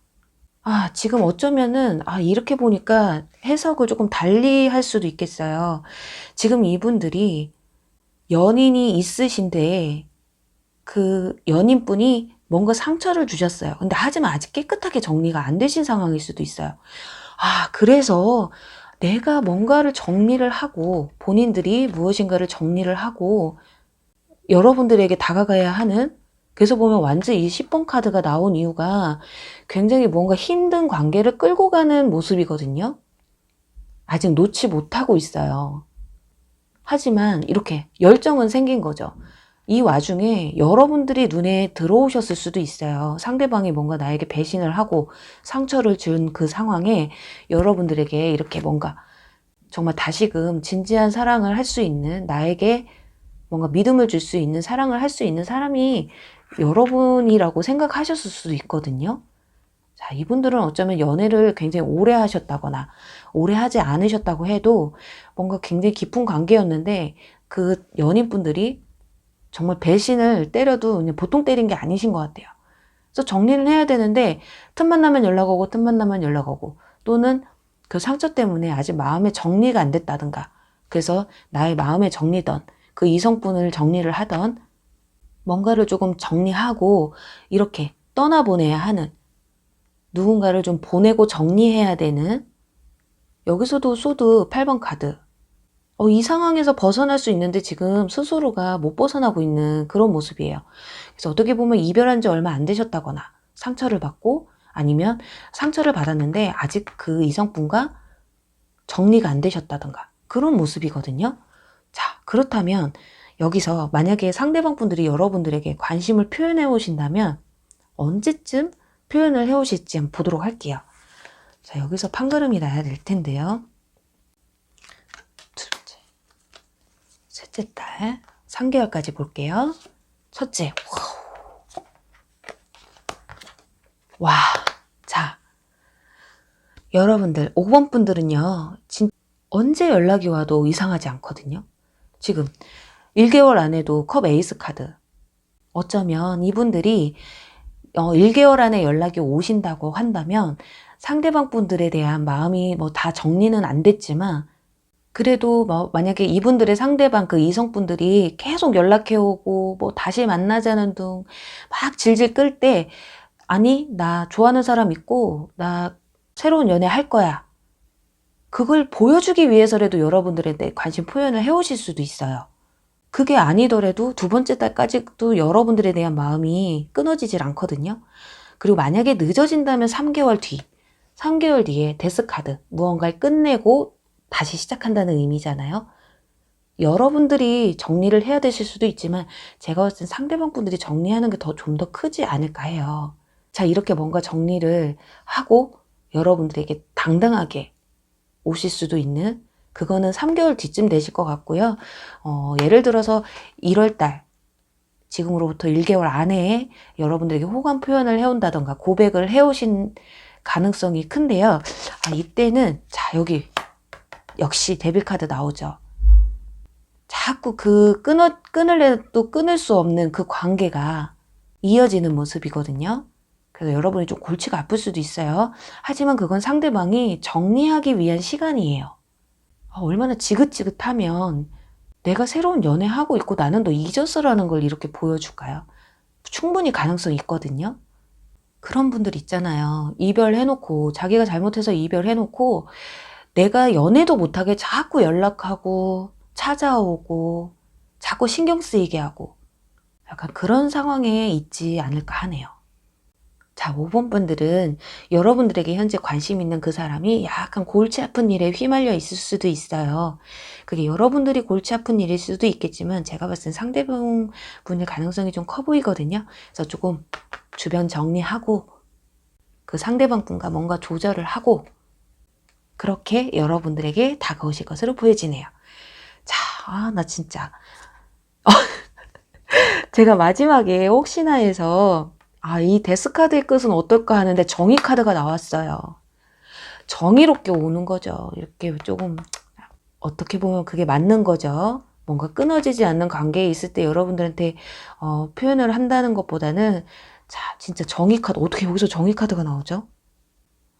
지금 어쩌면은 이렇게 보니까 해석을 조금 달리 할 수도 있겠어요. 지금 이분들이 연인이 있으신데 그 연인분이 뭔가 상처를 주셨어요. 근데 하지만 아직 깨끗하게 정리가 안 되신 상황일 수도 있어요. 그래서 내가 뭔가를 정리를 하고 본인들이 무엇인가를 정리를 하고 여러분들에게 다가가야 하는 그래서 보면 완전 이 10번 카드가 나온 이유가 굉장히 뭔가 힘든 관계를 끌고 가는 모습이거든요. 아직 놓지 못하고 있어요. 하지만 이렇게 열정은 생긴 거죠. 이 와중에 여러분들이 눈에 들어오셨을 수도 있어요. 상대방이 뭔가 나에게 배신을 하고 상처를 준 그 상황에 여러분들에게 이렇게 뭔가 정말 다시금 진지한 사랑을 할 수 있는 나에게 뭔가 믿음을 줄 수 있는 사랑을 할 수 있는 사람이 여러분이라고 생각하셨을 수도 있거든요. 자, 이분들은 어쩌면 연애를 굉장히 오래 하셨다거나 오래 하지 않으셨다고 해도 뭔가 굉장히 깊은 관계였는데 그 연인분들이 정말 배신을 때려도 그냥 보통 때린 게 아니신 것 같아요. 그래서 정리를 해야 되는데 틈만 나면 연락 오고 틈만 나면 연락 오고 또는 그 상처 때문에 아직 마음의 정리가 안 됐다든가 그래서 나의 마음의 정리던 그 이성분을 정리를 하던 뭔가를 조금 정리하고 이렇게 떠나보내야 하는 누군가를 좀 보내고 정리해야 되는 여기서도 소드 8번 카드 이 상황에서 벗어날 수 있는데 지금 스스로가 못 벗어나고 있는 그런 모습이에요. 그래서 어떻게 보면 이별한 지 얼마 안 되셨다거나 상처를 받고 아니면 상처를 받았는데 아직 그 이성분과 정리가 안 되셨다던가 그런 모습이거든요. 자, 그렇다면 여기서 만약에 상대방 분들이 여러분들에게 관심을 표현해 오신다면 언제쯤 표현을 해 오실지 한번 보도록 할게요. 자, 여기서 판가름이 나야 될 텐데요. 둘째, 셋째 딸, 3개월까지 볼게요. 첫째, 와, 자, 여러분들 5번 분들은요, 언제 연락이 와도 이상하지 않거든요. 지금 1개월 안에도 컵 에이스 카드. 어쩌면 이분들이 1개월 안에 연락이 오신다고 한다면 상대방 분들에 대한 마음이 뭐 다 정리는 안 됐지만 그래도 뭐 만약에 이분들의 상대방 그 이성분들이 계속 연락해 오고 뭐 다시 만나자는 둥 막 질질 끌 때 아니 나 좋아하는 사람 있고 나 새로운 연애 할 거야. 그걸 보여주기 위해서라도 여러분들한테 관심 표현을 해오실 수도 있어요. 그게 아니더라도 두 번째 달까지도 여러분들에 대한 마음이 끊어지질 않거든요. 그리고 만약에 늦어진다면 3개월 뒤, 3개월 뒤에 데스카드, 무언가를 끝내고 다시 시작한다는 의미잖아요. 여러분들이 정리를 해야 되실 수도 있지만 제가 봤을 땐 상대방 분들이 정리하는 게 좀 더 크지 않을까 해요. 자, 이렇게 뭔가 정리를 하고 여러분들에게 당당하게 오실 수도 있는 그거는 3개월 뒤쯤 되실 것 같고요. 예를 들어서 1월달, 지금으로부터 1개월 안에 여러분들에게 호감 표현을 해온다던가 고백을 해오신 가능성이 큰데요. 이때는 자, 여기 역시 데빌카드 나오죠. 자꾸 그 끊을래도 끊을 수 없는 그 관계가 이어지는 모습이거든요. 그래서 여러분이 좀 골치가 아플 수도 있어요. 하지만 그건 상대방이 정리하기 위한 시간이에요. 얼마나 지긋지긋하면 내가 새로운 연애하고 있고 나는 너 잊었어라는 걸 이렇게 보여줄까요? 충분히 가능성이 있거든요. 그런 분들 있잖아요. 이별해놓고 자기가 잘못해서 이별해놓고 내가 연애도 못하게 자꾸 연락하고 찾아오고 자꾸 신경 쓰이게 하고 약간 그런 상황에 있지 않을까 하네요. 자, 5번 분들은 여러분들에게 현재 관심 있는 그 사람이 약간 골치 아픈 일에 휘말려 있을 수도 있어요. 그게 여러분들이 골치 아픈 일일 수도 있겠지만 제가 봤을 땐 상대방 분의 가능성이 좀 커 보이거든요. 그래서 조금 주변 정리하고 그 상대방 분과 뭔가 조절을 하고 그렇게 여러분들에게 다가오실 것으로 보여지네요. 자, 나 진짜 제가 마지막에 혹시나 해서 이 데스카드의 끝은 어떨까 하는데 정의 카드가 나왔어요. 정의롭게 오는 거죠. 이렇게 조금 어떻게 보면 그게 맞는 거죠. 뭔가 끊어지지 않는 관계에 있을 때 여러분들한테 표현을 한다는 것보다는 자, 진짜 정의 카드, 어떻게 여기서 정의 카드가 나오죠?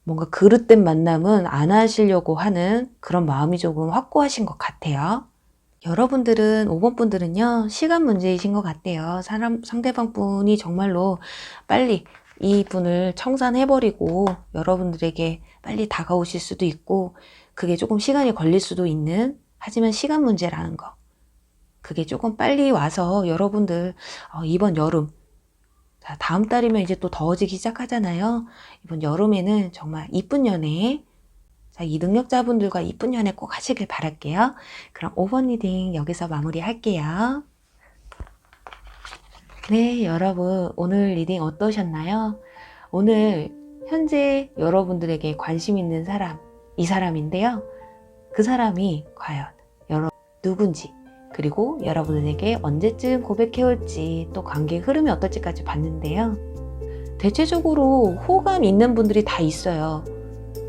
뭔가 그릇된 만남은 안 하시려고 하는 그런 마음이 조금 확고하신 것 같아요. 여러분들은 5번 분들은요 시간 문제이신 것 같아요. 상대방 분이 정말로 빨리 이 분을 청산해버리고 여러분들에게 빨리 다가오실 수도 있고 그게 조금 시간이 걸릴 수도 있는 하지만 시간 문제라는 거 그게 조금 빨리 와서 여러분들 이번 여름 자, 다음 달이면 이제 또 더워지기 시작하잖아요. 이번 여름에는 정말 이쁜 연애 자, 이 능력자분들과 이쁜 연애 꼭 하시길 바랄게요. 그럼 5번 리딩 여기서 마무리할게요. 네, 여러분 오늘 리딩 어떠셨나요? 오늘 현재 여러분들에게 관심 있는 사람, 이 사람인데요. 그 사람이 과연 누군지 그리고 여러분에게 언제쯤 고백해올지 또 관계의 흐름이 어떨지까지 봤는데요. 대체적으로 호감 있는 분들이 다 있어요.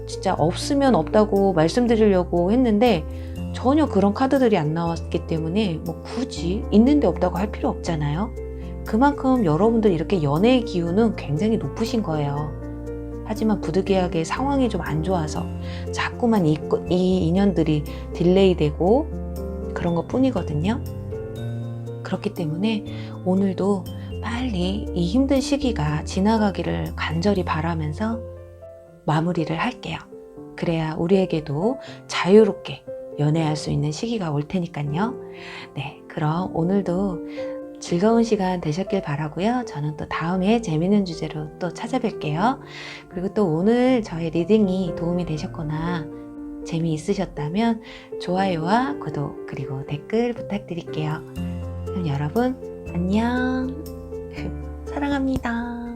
진짜 없으면 없다고 말씀드리려고 했는데 전혀 그런 카드들이 안 나왔기 때문에 뭐 굳이 있는데 없다고 할 필요 없잖아요. 그만큼 여러분들 이렇게 연애의 기운은 굉장히 높으신 거예요. 하지만 부득이하게 상황이 좀 안 좋아서 자꾸만 이 인연들이 딜레이 되고 그런 것 뿐이거든요. 그렇기 때문에 오늘도 빨리 이 힘든 시기가 지나가기를 간절히 바라면서 마무리를 할게요. 그래야 우리에게도 자유롭게 연애할 수 있는 시기가 올 테니까요. 네, 그럼 오늘도 즐거운 시간 되셨길 바라고요. 저는 또 다음에 재밌는 주제로 또 찾아뵐게요. 그리고 또 오늘 저의 리딩이 도움이 되셨거나 재미있으셨다면 좋아요와 구독 그리고 댓글 부탁드릴게요. 그럼 여러분 안녕. 사랑합니다.